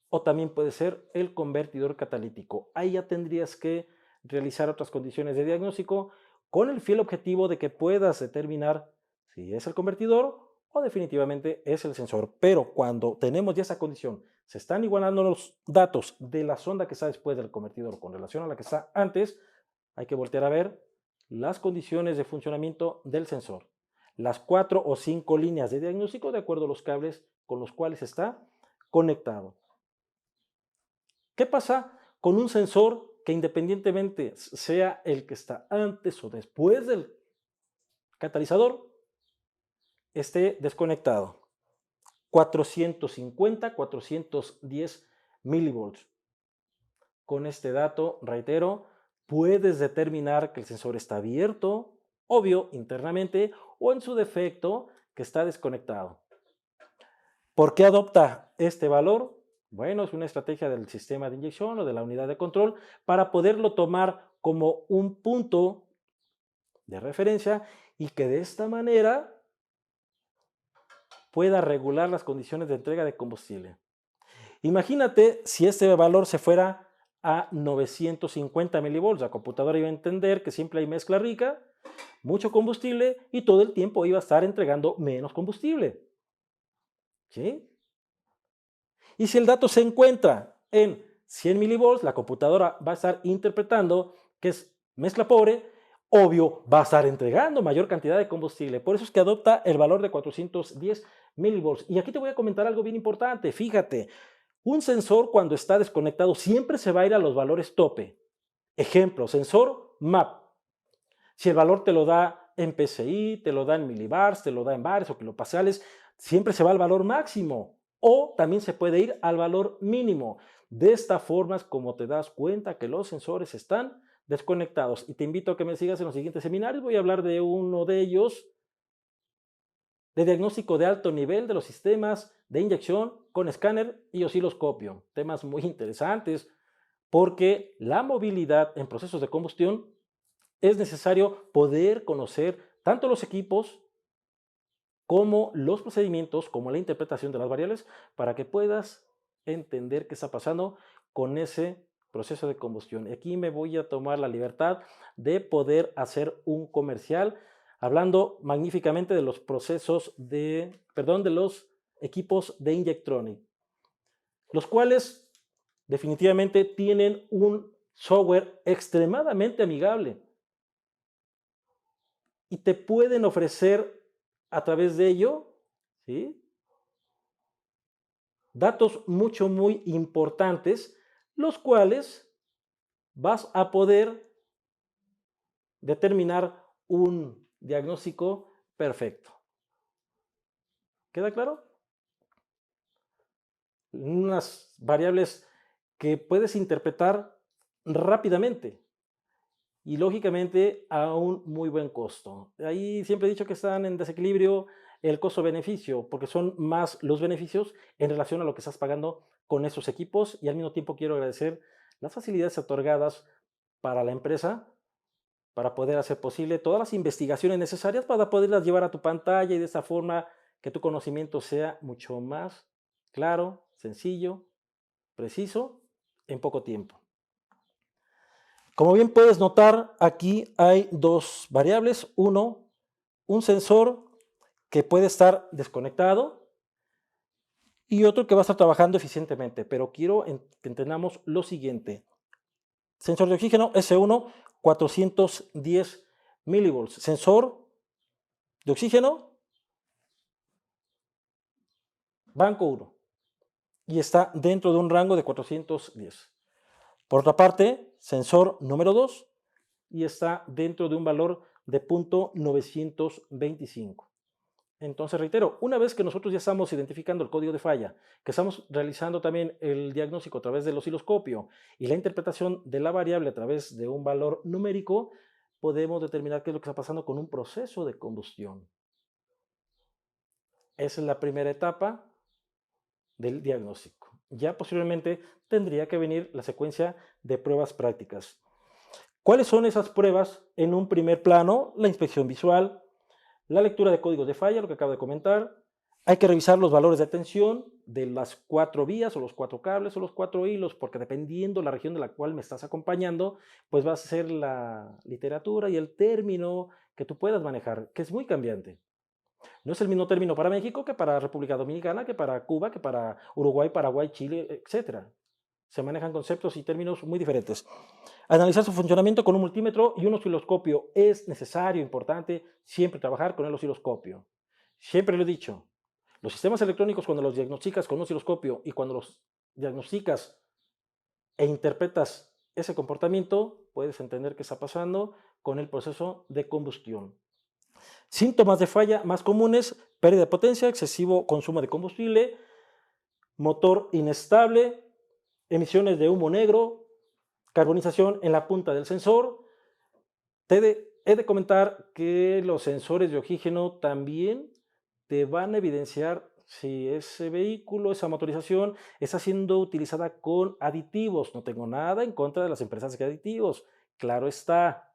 o también puede ser el convertidor catalítico. Ahí ya tendrías que realizar otras condiciones de diagnóstico con el fiel objetivo de que puedas determinar si es el convertidor o definitivamente es el sensor. Pero cuando tenemos ya esa condición, se están igualando los datos de la sonda que está después del convertidor con relación a la que está antes, hay que voltear a ver las condiciones de funcionamiento del sensor, las 4 o 5 líneas de diagnóstico de acuerdo a los cables con los cuales está conectado. ¿Qué pasa con un sensor que independientemente sea el que está antes o después del catalizador esté desconectado? 450, 410 milivolts. Con este dato, reitero, puedes determinar que el sensor está abierto, obvio, internamente, o en su defecto, que está desconectado. ¿Por qué adopta este valor? Bueno, es una estrategia del sistema de inyección o de la unidad de control para poderlo tomar como un punto de referencia y que de esta manera pueda regular las condiciones de entrega de combustible. Imagínate si este valor se fuera a 950 milivolts. La computadora iba a entender que siempre hay mezcla rica, mucho combustible y todo el tiempo iba a estar entregando menos combustible. ¿Sí? Y si el dato se encuentra en 100 milivolts, la computadora va a estar interpretando que es mezcla pobre, obvio, va a estar entregando mayor cantidad de combustible. Por eso es que adopta el valor de 410 milivolts. Y aquí te voy a comentar algo bien importante. Fíjate, un sensor cuando está desconectado siempre se va a ir a los valores tope. Ejemplo, sensor MAP. Si el valor te lo da en PSI, te lo da en milibars, te lo da en bares o kilopascales, siempre se va al valor máximo. O también se puede ir al valor mínimo. De esta forma es como te das cuenta que los sensores están desconectados. Y te invito a que me sigas en los siguientes seminarios. Voy a hablar de uno de ellos, de diagnóstico de alto nivel de los sistemas de inyección con escáner y osciloscopio. Temas muy interesantes porque la movilidad en procesos de combustión es necesario poder conocer tanto los equipos como los procedimientos, como la interpretación de las variables, para que puedas entender qué está pasando con ese proceso de combustión. Y aquí me voy a tomar la libertad de poder hacer un comercial hablando magníficamente de los procesos de los equipos de Inyectronic, los cuales definitivamente tienen un software extremadamente amigable y te pueden ofrecer a través de ello, ¿sí?, datos muy importantes, los cuales vas a poder determinar un diagnóstico perfecto. ¿Queda claro? Unas variables que puedes interpretar rápidamente y lógicamente a un muy buen costo. Ahí siempre he dicho que están en desequilibrio el costo-beneficio, porque son más los beneficios en relación a lo que estás pagando con esos equipos, y al mismo tiempo quiero agradecer las facilidades otorgadas para la empresa para poder hacer posible todas las investigaciones necesarias para poderlas llevar a tu pantalla y de esa forma que tu conocimiento sea mucho más claro, sencillo, preciso, en poco tiempo. Como bien puedes notar, aquí hay dos variables. Uno, un sensor que puede estar desconectado y otro que va a estar trabajando eficientemente. Pero quiero que entendamos lo siguiente. Sensor de oxígeno S1, 410 milivolts. Sensor de oxígeno, banco 1. Y está dentro de un rango de 410. Por otra parte, sensor número 2 y está dentro de un valor de 0.925. Entonces, reitero, una vez que nosotros ya estamos identificando el código de falla, que estamos realizando también el diagnóstico a través del osciloscopio y la interpretación de la variable a través de un valor numérico, podemos determinar qué es lo que está pasando con un proceso de combustión. Esa es la primera etapa del diagnóstico. Ya posteriormente tendría que venir la secuencia de pruebas prácticas. ¿Cuáles son esas pruebas? En un primer plano, la inspección visual, la lectura de códigos de falla, lo que acabo de comentar. Hay que revisar los valores de tensión de las 4 vías o los 4 cables o los 4 hilos, porque dependiendo la región de la cual me estás acompañando, pues va a ser la literatura y el término que tú puedas manejar, que es muy cambiante. No es el mismo término para México que para República Dominicana, que para Cuba, que para Uruguay, Paraguay, Chile, etcétera. Se manejan conceptos y términos muy diferentes. Analizar su funcionamiento con un multímetro y un osciloscopio. Es necesario, importante, siempre trabajar con el osciloscopio. Siempre lo he dicho. Los sistemas electrónicos, cuando los diagnosticas con un osciloscopio y cuando los diagnosticas e interpretas ese comportamiento, puedes entender qué está pasando con el proceso de combustión. Síntomas de falla más comunes: pérdida de potencia, excesivo consumo de combustible, motor inestable, emisiones de humo negro, carbonización en la punta del sensor. He de comentar que los sensores de oxígeno también te van a evidenciar si ese vehículo, esa motorización, está siendo utilizada con aditivos. No tengo nada en contra de las empresas de aditivos. Claro está,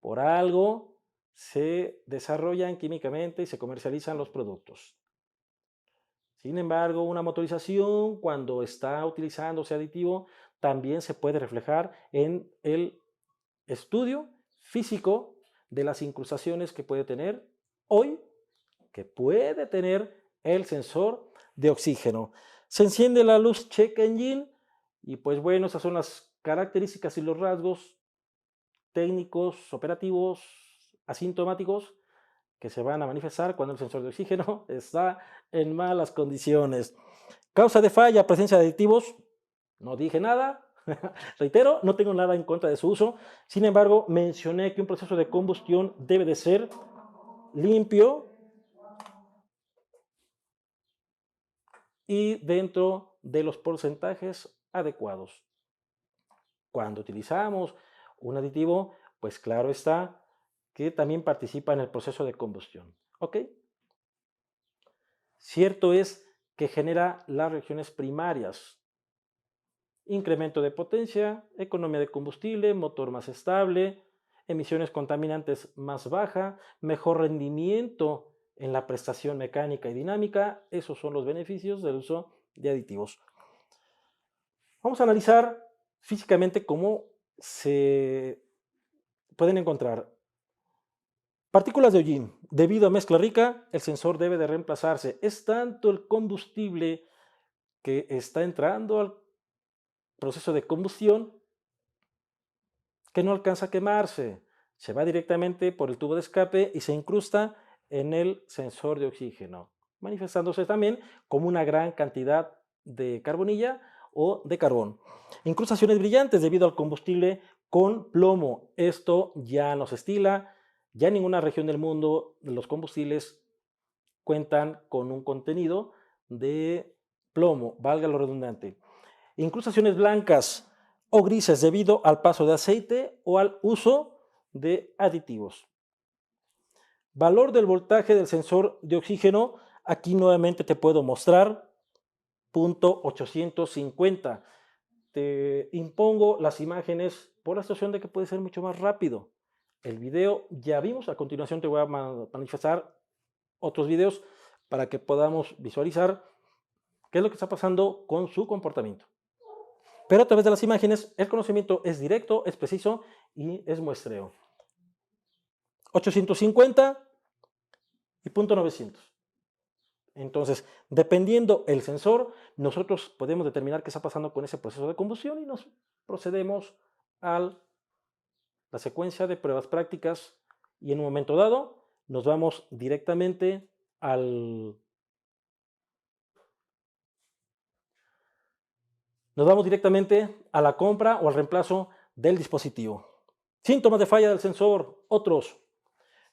por algo se desarrollan químicamente y se comercializan los productos. Sin embargo, una motorización, cuando está utilizándose aditivo, también se puede reflejar en el estudio físico de las incrustaciones que puede tener hoy, que puede tener el sensor de oxígeno. Se enciende la luz check engine y pues bueno, esas son las características y los rasgos técnicos, operativos, asintomáticos que se van a manifestar cuando el sensor de oxígeno está en malas condiciones. Causa de falla: presencia de aditivos. No dije nada. Reitero, no tengo nada en contra de su uso. Sin embargo, mencioné que un proceso de combustión debe de ser limpio y dentro de los porcentajes adecuados. Cuando utilizamos un aditivo, pues claro está que también participa en el proceso de combustión. ¿Ok? Cierto es que genera las reacciones primarias: incremento de potencia, economía de combustible, motor más estable, emisiones contaminantes más baja, mejor rendimiento en la prestación mecánica y dinámica. Esos son los beneficios del uso de aditivos. Vamos a analizar físicamente cómo se pueden encontrar partículas de hollín. Debido a mezcla rica, el sensor debe de reemplazarse. Es tanto el combustible que está entrando al proceso de combustión que no alcanza a quemarse. Se va directamente por el tubo de escape y se incrusta en el sensor de oxígeno, manifestándose también como una gran cantidad de carbonilla o de carbón. Incrustaciones brillantes debido al combustible con plomo. Esto ya no se estila. Ya en ninguna región del mundo los combustibles cuentan con un contenido de plomo, valga lo redundante. Incrustaciones blancas o grises debido al paso de aceite o al uso de aditivos. Valor del voltaje del sensor de oxígeno. Aquí nuevamente te puedo mostrar punto 850. Te impongo las imágenes por la situación de que puede ser mucho más rápido. El video ya vimos, a continuación te voy a manifestar otros videos para que podamos visualizar qué es lo que está pasando con su comportamiento. Pero a través de las imágenes el conocimiento es directo, es preciso y es muestreo. 850 y punto 900. Entonces, dependiendo el sensor, nosotros podemos determinar qué está pasando con ese proceso de combustión y nos procedemos a la secuencia de pruebas prácticas y en un momento dado nos vamos directamente a la compra o al reemplazo del dispositivo. Síntomas de falla del sensor. Otros.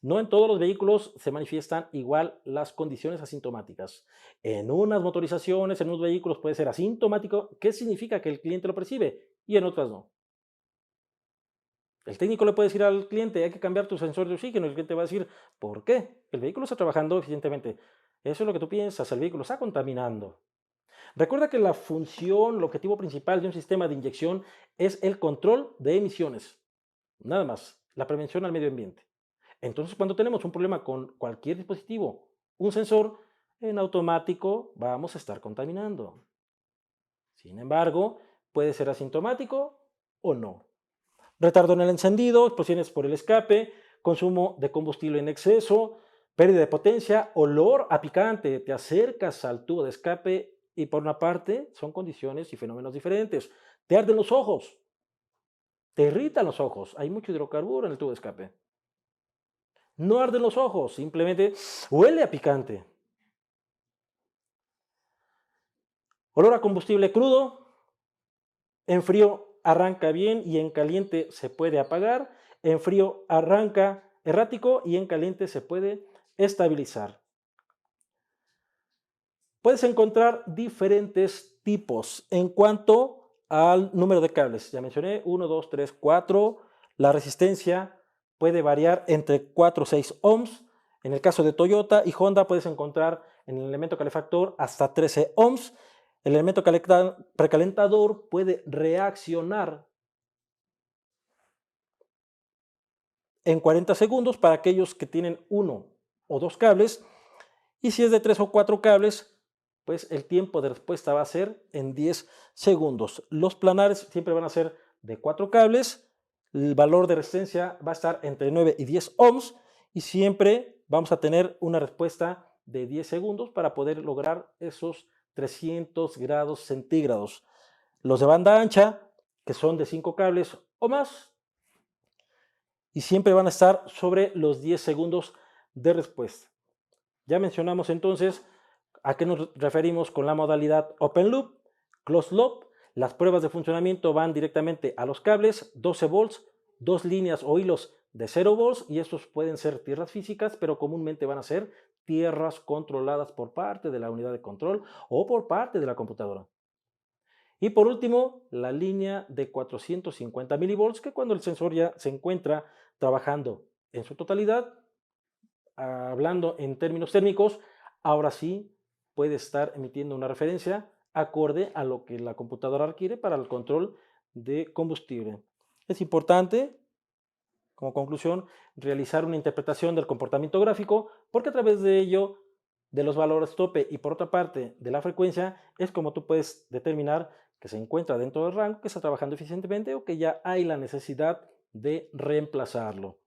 No en todos los vehículos se manifiestan igual las condiciones asintomáticas. En unas motorizaciones, en unos vehículos puede ser asintomático, ¿qué significa? Que el cliente lo percibe, y en otras no. El técnico le puede decir al cliente: hay que cambiar tu sensor de oxígeno. El cliente va a decir: ¿por qué? El vehículo está trabajando eficientemente. Eso es lo que tú piensas, el vehículo está contaminando. Recuerda que la función, el objetivo principal de un sistema de inyección es el control de emisiones. nada más, la prevención al medio ambiente. Entonces, cuando tenemos un problema con cualquier dispositivo, un sensor, en automático vamos a estar contaminando. Sin embargo, puede ser asintomático o no. Retardo en el encendido, explosiones por el escape, consumo de combustible en exceso, pérdida de potencia, olor a picante. Te acercas al tubo de escape y por una parte son condiciones y fenómenos diferentes. Te arden los ojos, te irritan los ojos. Hay mucho hidrocarburo en el tubo de escape. No arden los ojos, simplemente huele a picante. Olor a combustible crudo, en frío arranca bien y en caliente se puede apagar. En frío arranca errático y en caliente se puede estabilizar. Puedes encontrar diferentes tipos en cuanto al número de cables. Ya mencioné 1, 2, 3, 4. La resistencia puede variar entre 4 o 6 ohms. En el caso de Toyota y Honda puedes encontrar en el elemento calefactor hasta 13 ohms. El elemento precalentador puede reaccionar en 40 segundos para aquellos que tienen uno o dos cables. Y si es de 3 o 4 cables, pues el tiempo de respuesta va a ser en 10 segundos. Los planares siempre van a ser de 4 cables. El valor de resistencia va a estar entre 9 y 10 ohms. Y siempre vamos a tener una respuesta de 10 segundos para poder lograr esos 300 grados centígrados. Los de banda ancha, que son de 5 cables o más, y siempre van a estar sobre los 10 segundos de respuesta. Ya mencionamos entonces a qué nos referimos con la modalidad Open Loop, Closed Loop. Las pruebas de funcionamiento van directamente a los cables, 12 volts, dos líneas o hilos de 0 volts, y estos pueden ser tierras físicas, pero comúnmente van a ser tierras controladas por parte de la unidad de control o por parte de la computadora. Y por último, la línea de 450 milivolts, que cuando el sensor ya se encuentra trabajando en su totalidad, hablando en términos térmicos, ahora sí puede estar emitiendo una referencia acorde a lo que la computadora requiere para el control de combustible. Es importante, como conclusión, realizar una interpretación del comportamiento gráfico, porque a través de ello, de los valores tope y por otra parte de la frecuencia, es como tú puedes determinar que se encuentra dentro del rango, que está trabajando eficientemente o que ya hay la necesidad de reemplazarlo.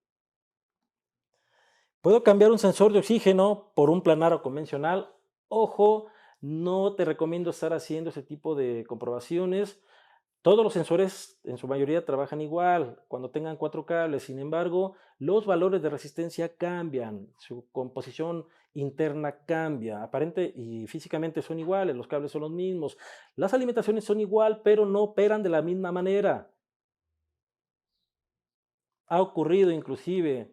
Puedo cambiar un sensor de oxígeno por un planaro convencional. Ojo, no te recomiendo estar haciendo ese tipo de comprobaciones. Todos los sensores en su mayoría trabajan igual cuando tengan 4 cables. Sin embargo, los valores de resistencia cambian, su composición interna cambia. Aparente y físicamente son iguales, los cables son los mismos. Las alimentaciones son igual, pero no operan de la misma manera. Ha ocurrido inclusive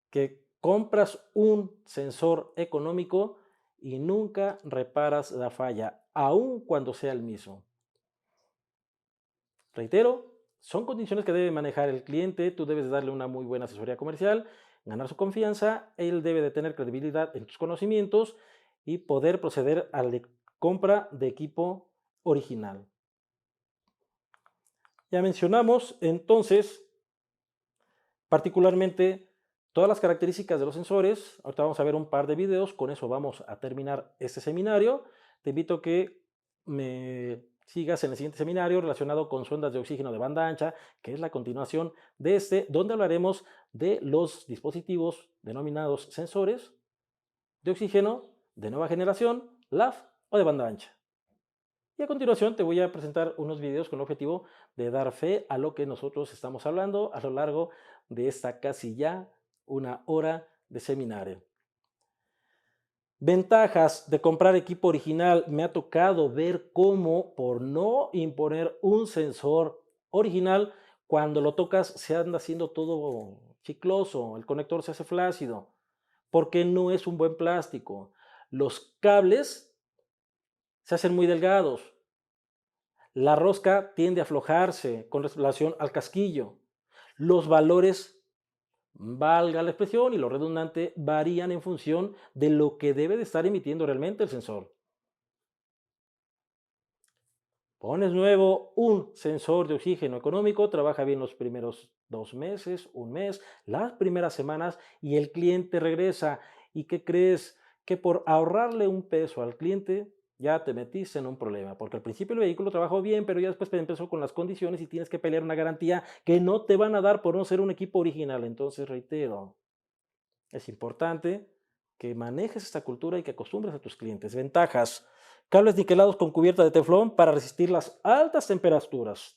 que compras un sensor económico y nunca reparas la falla, aun cuando sea el mismo. Reitero, son condiciones que debe manejar el cliente, tú debes darle una muy buena asesoría comercial, ganar su confianza, él debe de tener credibilidad en tus conocimientos y poder proceder a la compra de equipo original. Ya mencionamos entonces particularmente todas las características de los sensores. Ahorita vamos a ver un par de videos, con eso vamos a terminar este seminario. Te invito a que me sigas en el siguiente seminario relacionado con sondas de oxígeno de banda ancha, que es la continuación de este, donde hablaremos de los dispositivos denominados sensores de oxígeno de nueva generación, LAV o de banda ancha. Y a continuación te voy a presentar unos videos con el objetivo de dar fe a lo que nosotros estamos hablando a lo largo de esta casi ya una hora de seminario. Ventajas de comprar equipo original. Me ha tocado ver cómo por no imponer un sensor original, cuando lo tocas se anda haciendo todo chicloso, el conector se hace flácido, porque no es un buen plástico. Los cables se hacen muy delgados. La rosca tiende a aflojarse con relación al casquillo. Los valores, valga la expresión y lo redundante, varían en función de lo que debe de estar emitiendo realmente el sensor. Pones nuevo un sensor de oxígeno económico, trabaja bien los primeros 2 meses, un mes, las primeras semanas y el cliente regresa. ¿Y qué crees? Que por ahorrarle un peso al cliente ya te metiste en un problema, porque al principio el vehículo trabajó bien, pero ya después te empezó con las condiciones y tienes que pelear una garantía que no te van a dar por no ser un equipo original. Entonces, reitero, es importante que manejes esta cultura y que acostumbres a tus clientes. Ventajas: cables niquelados con cubierta de teflón para resistir las altas temperaturas.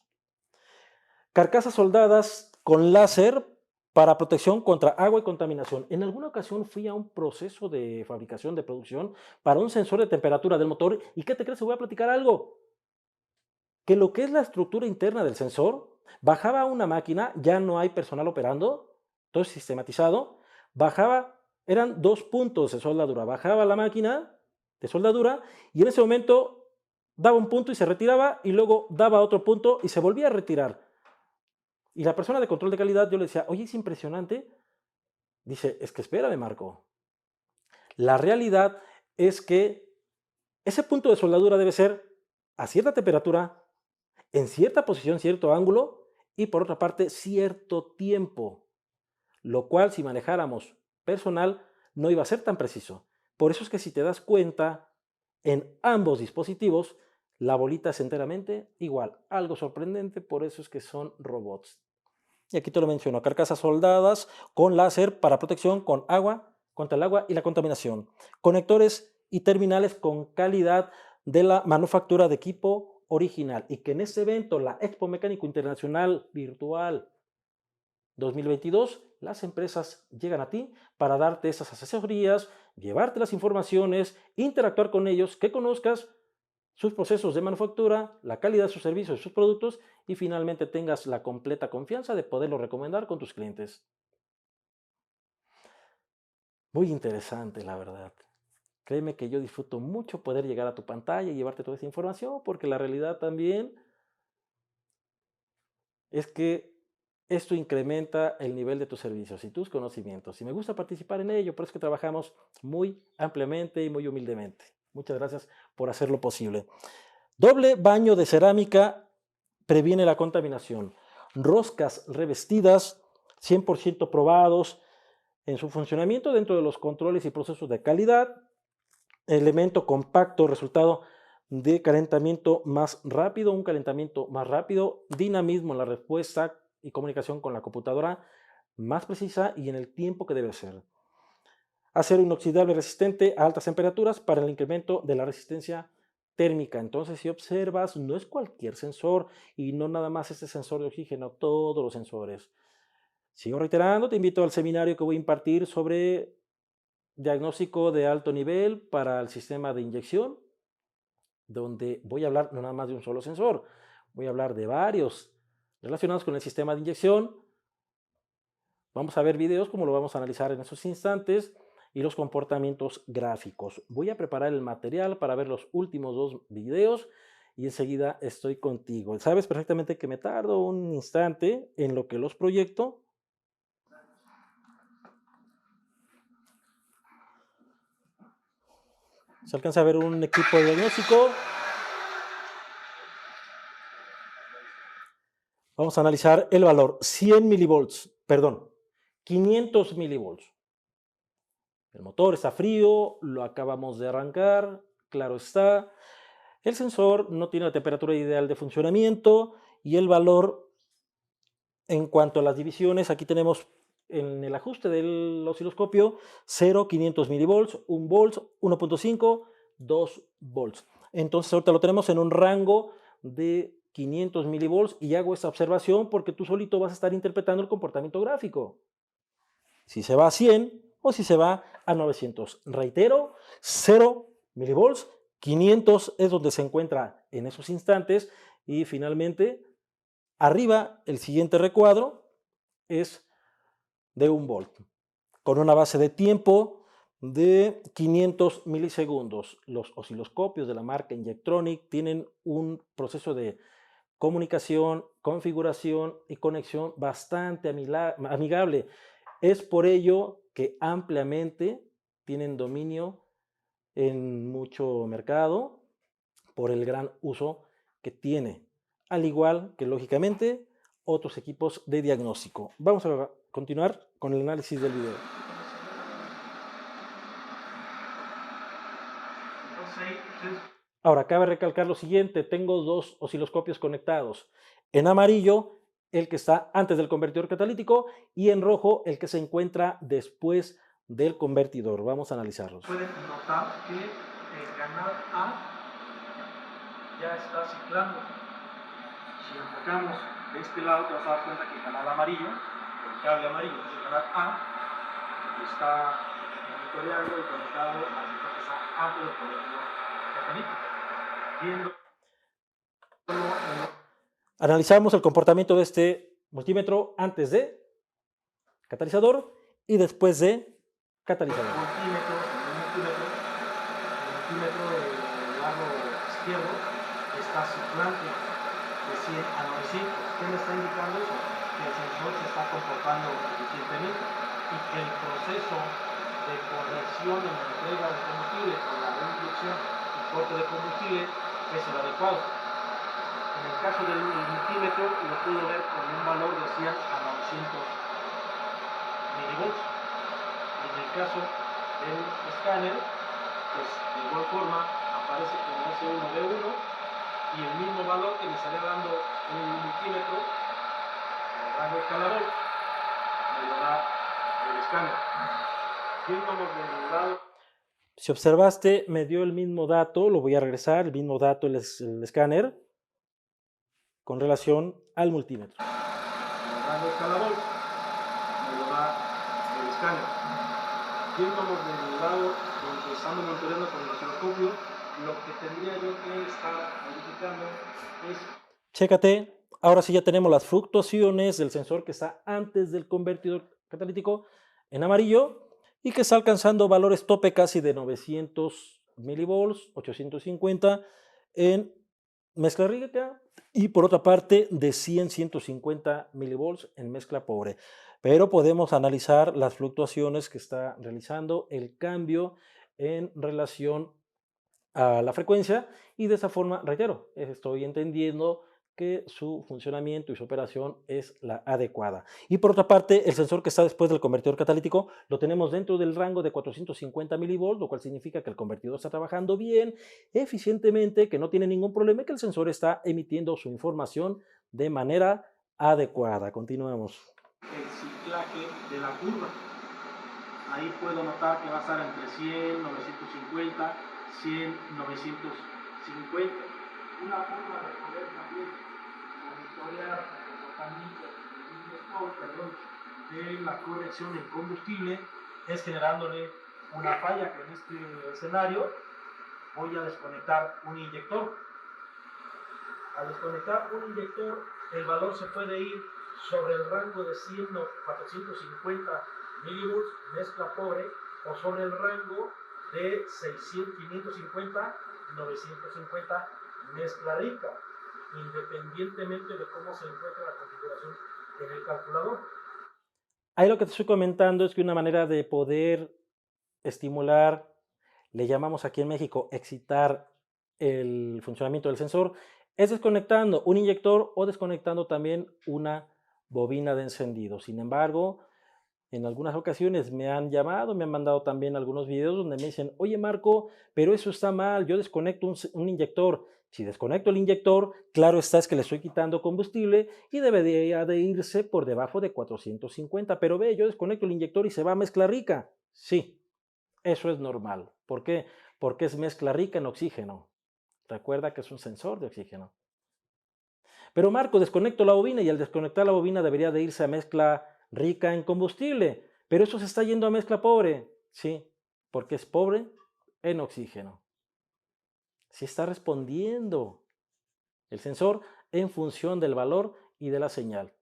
Carcasas soldadas con láser para protección contra agua y contaminación. En alguna ocasión fui a un proceso de fabricación, de producción, para un sensor de temperatura del motor. ¿Y qué te crees? Te voy a platicar algo. Que lo que es la estructura interna del sensor, bajaba una máquina, ya no hay personal operando, todo es sistematizado, bajaba, eran 2 puntos de soldadura, bajaba la máquina de soldadura y en ese momento daba un punto y se retiraba y luego daba otro punto y se volvía a retirar. Y la persona de control de calidad, yo le decía, oye, es impresionante. Dice, es que espérame, Marco. La realidad es que ese punto de soldadura debe ser a cierta temperatura, en cierta posición, cierto ángulo y por otra parte cierto tiempo, lo cual si manejáramos personal no iba a ser tan preciso. Por eso es que si te das cuenta, en ambos dispositivos la bolita es enteramente igual. Algo sorprendente, por eso es que son robots. Y aquí te lo menciono, carcasas soldadas con láser para protección con agua, contra el agua y la contaminación. Conectores y terminales con calidad de la manufactura de equipo original. Y que en este evento, la Expo Mecánico Internacional Virtual 2022, las empresas llegan a ti para darte esas asesorías, llevarte las informaciones, interactuar con ellos, que conozcas sus procesos de manufactura, la calidad de sus servicios y sus productos y finalmente tengas la completa confianza de poderlo recomendar con tus clientes. Muy interesante, la verdad. Créeme que yo disfruto mucho poder llegar a tu pantalla y llevarte toda esa información porque la realidad también es que esto incrementa el nivel de tus servicios y tus conocimientos. Y me gusta participar en ello, por eso es que trabajamos muy ampliamente y muy humildemente. Muchas gracias por hacerlo posible. Doble baño de cerámica previene la contaminación. Roscas revestidas, 100% probados en su funcionamiento dentro de los controles y procesos de calidad. Elemento compacto, resultado de calentamiento más rápido, un calentamiento más rápido, dinamismo en la respuesta y comunicación con la computadora más precisa y en el tiempo que debe ser. Acero inoxidable resistente a altas temperaturas para el incremento de la resistencia térmica. Entonces, si observas, no es cualquier sensor y no nada más este sensor de oxígeno, todos los sensores. Sigo reiterando, te invito al seminario que voy a impartir sobre diagnóstico de alto nivel para el sistema de inyección, donde voy a hablar no nada más de un solo sensor, voy a hablar de varios relacionados con el sistema de inyección. Vamos a ver videos como lo vamos a analizar en esos instantes y los comportamientos gráficos. Voy a preparar el material para ver los últimos 2 videos y enseguida estoy contigo. Sabes perfectamente que me tardo un instante en lo que los proyecto. Se alcanza a ver un equipo de diagnóstico. Vamos a analizar el valor 100 milivolts, perdón, 500 milivolts. El motor está frío, lo acabamos de arrancar, claro está. El sensor no tiene la temperatura ideal de funcionamiento y el valor en cuanto a las divisiones, aquí tenemos en el ajuste del osciloscopio 0, 500 milivolts, 1 volt, 1.5, 2 volts. Entonces ahorita lo tenemos en un rango de 500 milivolts y hago esta observación porque tú solito vas a estar interpretando el comportamiento gráfico. Si se va a 100 o si se va a 900. Reitero, 0 milivolts, 500 es donde se encuentra en esos instantes y finalmente arriba el siguiente recuadro es de 1 volt con una base de tiempo de 500 milisegundos. Los osciloscopios de la marca Injectronic tienen un proceso de comunicación, configuración y conexión bastante amigable. Es por ello que ampliamente tienen dominio en mucho mercado por el gran uso que tiene, al igual que lógicamente otros equipos de diagnóstico. Vamos a continuar con el análisis del video. Ahora, cabe recalcar lo siguiente, tengo dos osciloscopios conectados. En amarillo, el que está antes del convertidor catalítico, y en rojo, el que se encuentra después del convertidor. Vamos a analizarlos. Pueden notar que el canal A ya está ciclando. Si enfocamos de este lado, te vas a dar cuenta que el canal amarillo, el cable amarillo, el canal A, está monitoreando y conectado al sensor que está antes del convertidor catalítico. Analizamos el comportamiento de este multímetro antes de catalizador y después de catalizador. El multímetro del lado izquierdo está ciclante de 100 a 900. ¿Qué me está indicando eso? Que el sensor se está comportando eficientemente y que el proceso de corrección en la entrega de combustible con la reinyección y corte de combustible es el adecuado. En el caso del multímetro lo puedo ver con un valor de 100 a 900 milivolts. En el caso del escáner, pues de igual forma aparece como S1B1 y el mismo valor que me estaría dando el multímetro, el rango escalador, me lo da el escáner. Viéndonos del lado. Si observaste, me dio el mismo dato, lo voy a regresar, el mismo dato el escáner con relación al multímetro. El rango escalador me lo da el escáner. Viéndonos del lado donde estamos monitoreando con el osciloscopio, lo que tendría yo que estar verificando es... Chécate, ahora sí ya tenemos las fluctuaciones del sensor que está antes del convertidor catalítico en amarillo y que está alcanzando valores tope casi de 900 milivolts, 850 en mezcla rica y por otra parte de 100, 150 milivolts en mezcla pobre. Pero podemos analizar las fluctuaciones que está realizando, el cambio en relación a la frecuencia y de esa forma, reitero, estoy entendiendo que su funcionamiento y su operación es la adecuada. Y por otra parte, el sensor que está después del convertidor catalítico lo tenemos dentro del rango de 450 milivolts, lo cual significa que el convertidor está trabajando bien, eficientemente, que no tiene ningún problema y que el sensor está emitiendo su información de manera adecuada. Continuamos. El ciclaje de la curva. Ahí puedo notar que va a estar entre 100, 950, 100, 950. Una forma de poder también monitorear el comportamiento de la corrección en combustible es generándole una falla, que en este escenario voy a desconectar un inyector. Al desconectar un inyector, el valor se puede ir sobre el rango de 100 o 450 milivolts mezcla pobre o sobre el rango de 600, 550, 950 mezcla rica, independientemente de cómo se encuentre la configuración en el calculador. Ahí lo que te estoy comentando es que una manera de poder estimular, le llamamos aquí en México excitar el funcionamiento del sensor, es desconectando un inyector o desconectando también una bobina de encendido. Sin embargo, en algunas ocasiones me han llamado, me han mandado también algunos videos donde me dicen, oye Marco, pero eso está mal, yo desconecto un inyector. Si desconecto el inyector, claro está es que le estoy quitando combustible y debería de irse por debajo de 450, pero ve, yo desconecto el inyector y se va a mezcla rica. Sí, eso es normal. ¿Por qué? Porque es mezcla rica en oxígeno. Recuerda que es un sensor de oxígeno. Pero Marco, desconecto la bobina y al desconectar la bobina debería de irse a mezcla rica en combustible. Pero eso se está yendo a mezcla pobre. Sí, porque es pobre en oxígeno. Sí está respondiendo el sensor en función del valor y de la señal.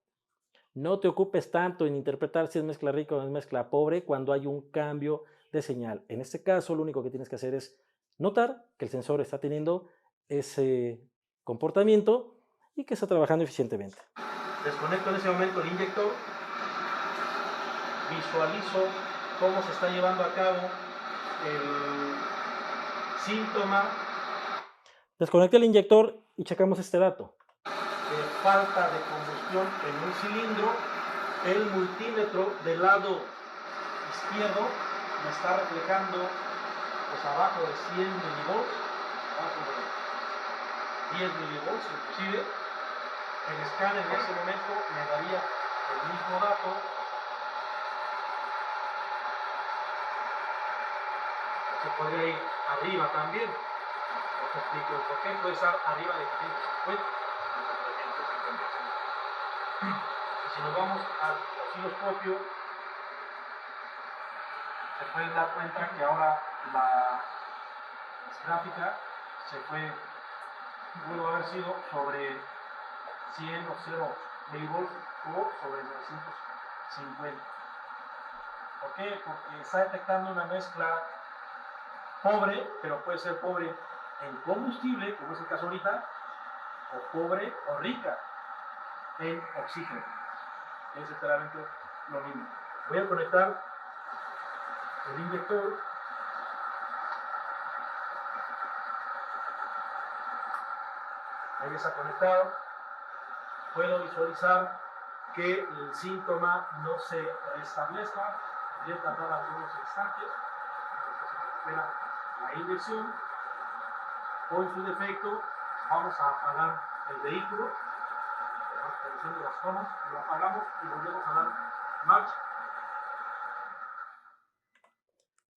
No te ocupes tanto en interpretar si es mezcla rica o es mezcla pobre cuando hay un cambio de señal. En este caso, lo único que tienes que hacer es notar que el sensor está teniendo ese comportamiento y que está trabajando eficientemente. Desconecto en ese momento el inyector, visualizo cómo se está llevando a cabo el síntoma. Desconecté el inyector y checamos este dato. De falta de combustión en un cilindro, el multímetro del lado izquierdo me está reflejando pues abajo de 100 milivolts, abajo de 10 milivolts inclusive. El escáner en ese momento me daría el mismo dato, se podría ir arriba también. Os explico el por qué puede estar arriba de 550 hasta 355. Y si nos vamos al osciloscopio, se pueden dar cuenta que ahora la gráfica se fue, pudo haber sido sobre 100 o 0 milivolts o sobre 950. ¿Por qué? Porque está detectando una mezcla pobre, pero puede ser pobre en combustible, como es el caso ahorita, o pobre o rica en oxígeno. Es literalmente lo mismo. Voy a conectar el inyector. Ahí está conectado. Puedo visualizar que el síntoma no se restablezca. Voy a tardar algunos instantes mientras se recupera la inyección. O en su defecto, vamos a apagar el vehículo. Revisando las tomas, lo apagamos y volvemos a dar marcha.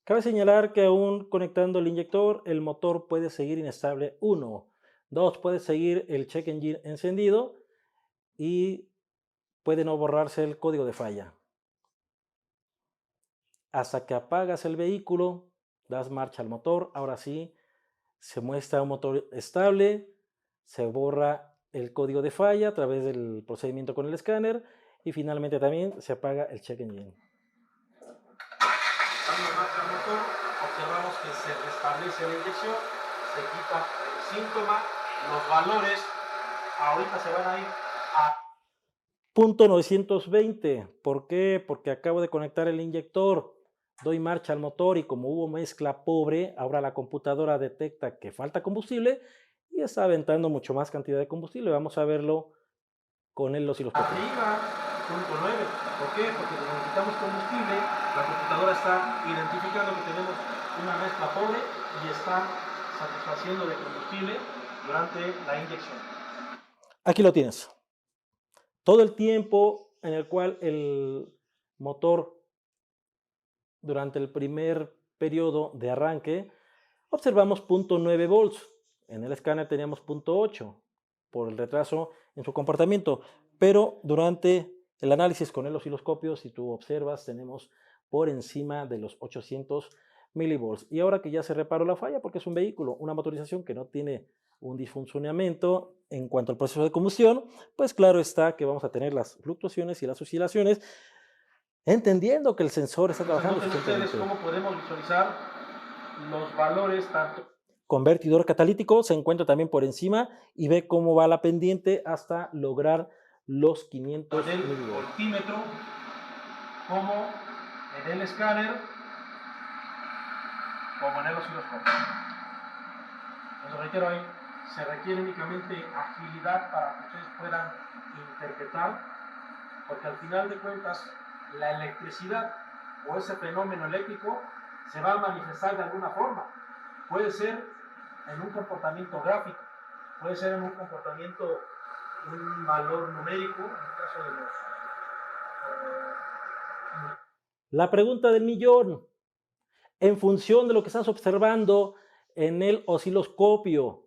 Cabe señalar que aún conectando el inyector, el motor puede seguir inestable 1. 2. Puede seguir el check engine encendido y puede no borrarse el código de falla. Hasta que apagas el vehículo, das marcha al motor, ahora sí se muestra un motor estable, se borra el código de falla a través del procedimiento con el escáner y finalmente también se apaga el check engine. Dando marcha al motor, observamos que se restablece la inyección, se quita el síntoma, los valores ahorita se van a ir a Punto 920. ¿Por qué? Porque acabo de conectar el inyector, doy marcha al motor y como hubo mezcla pobre, ahora la computadora detecta que falta combustible y está aventando mucho más cantidad de combustible. Vamos a verlo con el osciloscopio. arriba, punto 9. ¿Por qué? Porque cuando quitamos combustible, la computadora está identificando que tenemos una mezcla pobre y está satisfaciendo de combustible durante la inyección. Aquí lo tienes. Todo el tiempo en el cual el motor durante el primer periodo de arranque observamos 0.9 volts. En el escáner teníamos 0.8 por el retraso en su comportamiento, pero durante el análisis con el osciloscopio, si tú observas, tenemos por encima de los 800 milivolts. Y ahora que ya se reparó la falla, porque es un vehículo, una motorización que no tiene un disfuncionamiento en cuanto al proceso de combustión, pues claro está que vamos a tener las fluctuaciones y las oscilaciones, entendiendo que el sensor está trabajando Noten ustedes cómo podemos visualizar los valores tanto convertidor catalítico se encuentra también por encima y ve cómo va la pendiente hasta lograr los 500 en el milivolts. voltímetro como en el escáner como en el osciloscopio. Les reitero ahí, se requiere únicamente agilidad para que ustedes puedan interpretar, porque al final de cuentas la electricidad o ese fenómeno eléctrico se va a manifestar de alguna forma. Puede ser en un comportamiento gráfico, puede ser en un comportamiento, un valor numérico, en el caso de los... La pregunta del millón, en función de lo que estás observando en el osciloscopio,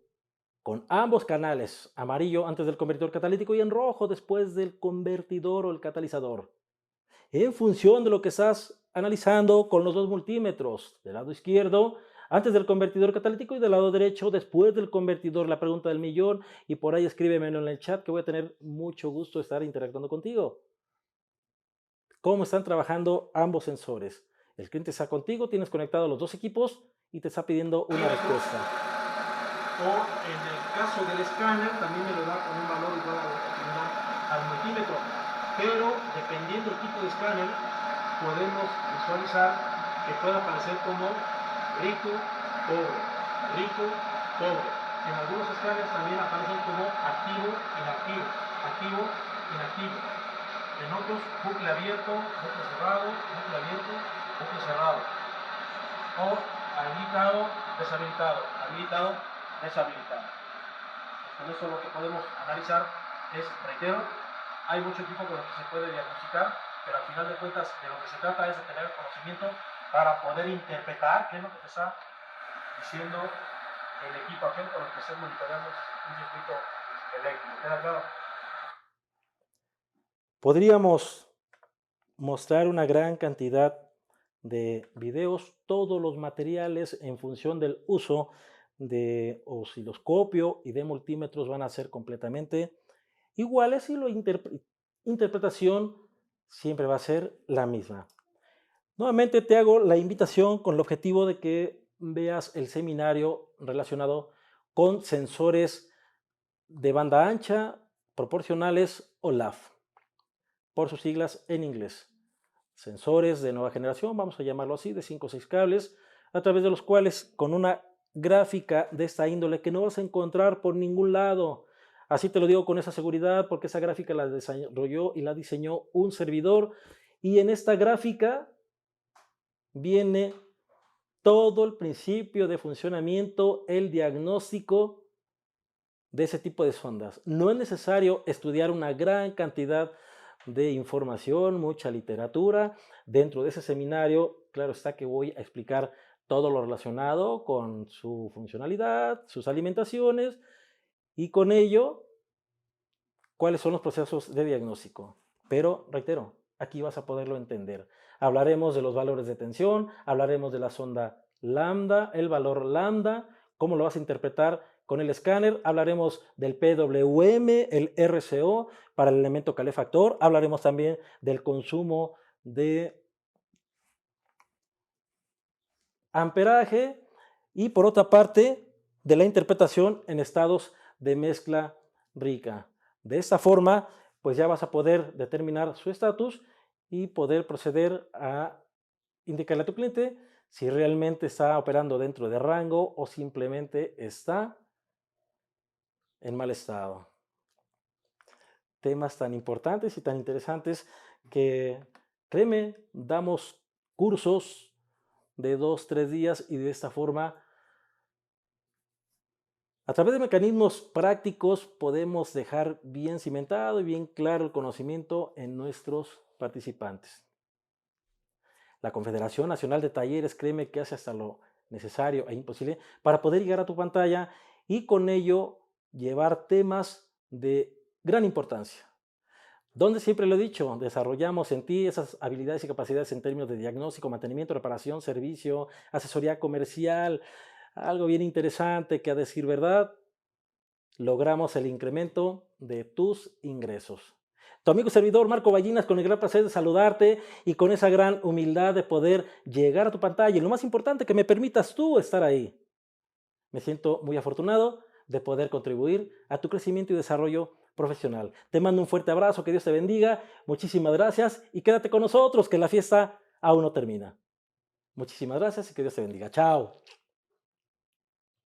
con ambos canales, amarillo antes del convertidor catalítico y en rojo después del convertidor o el catalizador, en función de lo que estás analizando con los dos multímetros, del lado izquierdo antes del convertidor catalítico y del lado derecho después del convertidor, la pregunta del millón, y por ahí escríbemelo en el chat que voy a tener mucho gusto de estar interactuando contigo. ¿Cómo están trabajando ambos sensores? El cliente está contigo, tienes conectados los dos equipos y te está pidiendo una respuesta. O en el caso del escáner también me lo da con un valor igual al multímetro, pero dependiendo del tipo de escáner podemos visualizar que puede aparecer como rico, pobre, rico, pobre. En algunos escáneres también aparecen como activo, inactivo, activo, inactivo. En otros, bucle abierto, bucle cerrado, bucle abierto, bucle cerrado. O habilitado, deshabilitado, habilitado, deshabilitado. Con eso lo que podemos analizar es, reitero, hay mucho equipo con lo que se puede diagnosticar, pero al final de cuentas de lo que se trata es de tener conocimiento para poder interpretar qué es lo que te está diciendo el equipo aquel con el que estés monitoreando un circuito eléctrico. ¿Queda claro? Podríamos mostrar una gran cantidad de videos, todos los materiales en función del uso de osciloscopio y de multímetros van a ser completamente iguales y la interpretación siempre va a ser la misma. Nuevamente te hago la invitación con el objetivo de que veas el seminario relacionado con sensores de banda ancha, proporcionales o LAF, por sus siglas en inglés. Sensores de nueva generación, vamos a llamarlo así, de 5 o 6 cables, a través de los cuales con una gráfica de esta índole que no vas a encontrar por ningún lado. Así te lo digo con esa seguridad porque esa gráfica la desarrolló y la diseñó un servidor y en esta gráfica viene todo el principio de funcionamiento, el diagnóstico de ese tipo de sondas. No es necesario estudiar una gran cantidad de información, mucha literatura. Dentro de ese seminario, claro está que voy a explicar todo lo relacionado con su funcionalidad, sus alimentaciones y con ello, cuáles son los procesos de diagnóstico. Pero, reitero, aquí vas a poderlo entender. Hablaremos de los valores de tensión, hablaremos de la sonda lambda, el valor lambda, cómo lo vas a interpretar con el escáner, hablaremos del PWM, el RCO para el elemento calefactor, hablaremos también del consumo de amperaje y por otra parte de la interpretación en estados de mezcla rica. De esta forma, pues ya vas a poder determinar su estatus y poder proceder a indicarle a tu cliente si realmente está operando dentro de rango o simplemente está en mal estado. Temas tan importantes y tan interesantes que, créeme, damos cursos de 2, 3 días y de esta forma, a través de mecanismos prácticos, podemos dejar bien cimentado y bien claro el conocimiento en nuestros participantes. La Confederación Nacional de Talleres, créeme que hace hasta lo necesario e imposible para poder llegar a tu pantalla y con ello llevar temas de gran importancia. Donde siempre lo he dicho, desarrollamos en ti esas habilidades y capacidades en términos de diagnóstico, mantenimiento, reparación, servicio, asesoría comercial, algo bien interesante que a decir verdad, logramos el incremento de tus ingresos. Tu amigo y servidor Marco Ballinas, con el gran placer de saludarte y con esa gran humildad de poder llegar a tu pantalla y lo más importante, que me permitas tú estar ahí. Me siento muy afortunado de poder contribuir a tu crecimiento y desarrollo profesional. Te mando un fuerte abrazo, que Dios te bendiga, muchísimas gracias y quédate con nosotros que la fiesta aún no termina. Muchísimas gracias y que Dios te bendiga. Chao.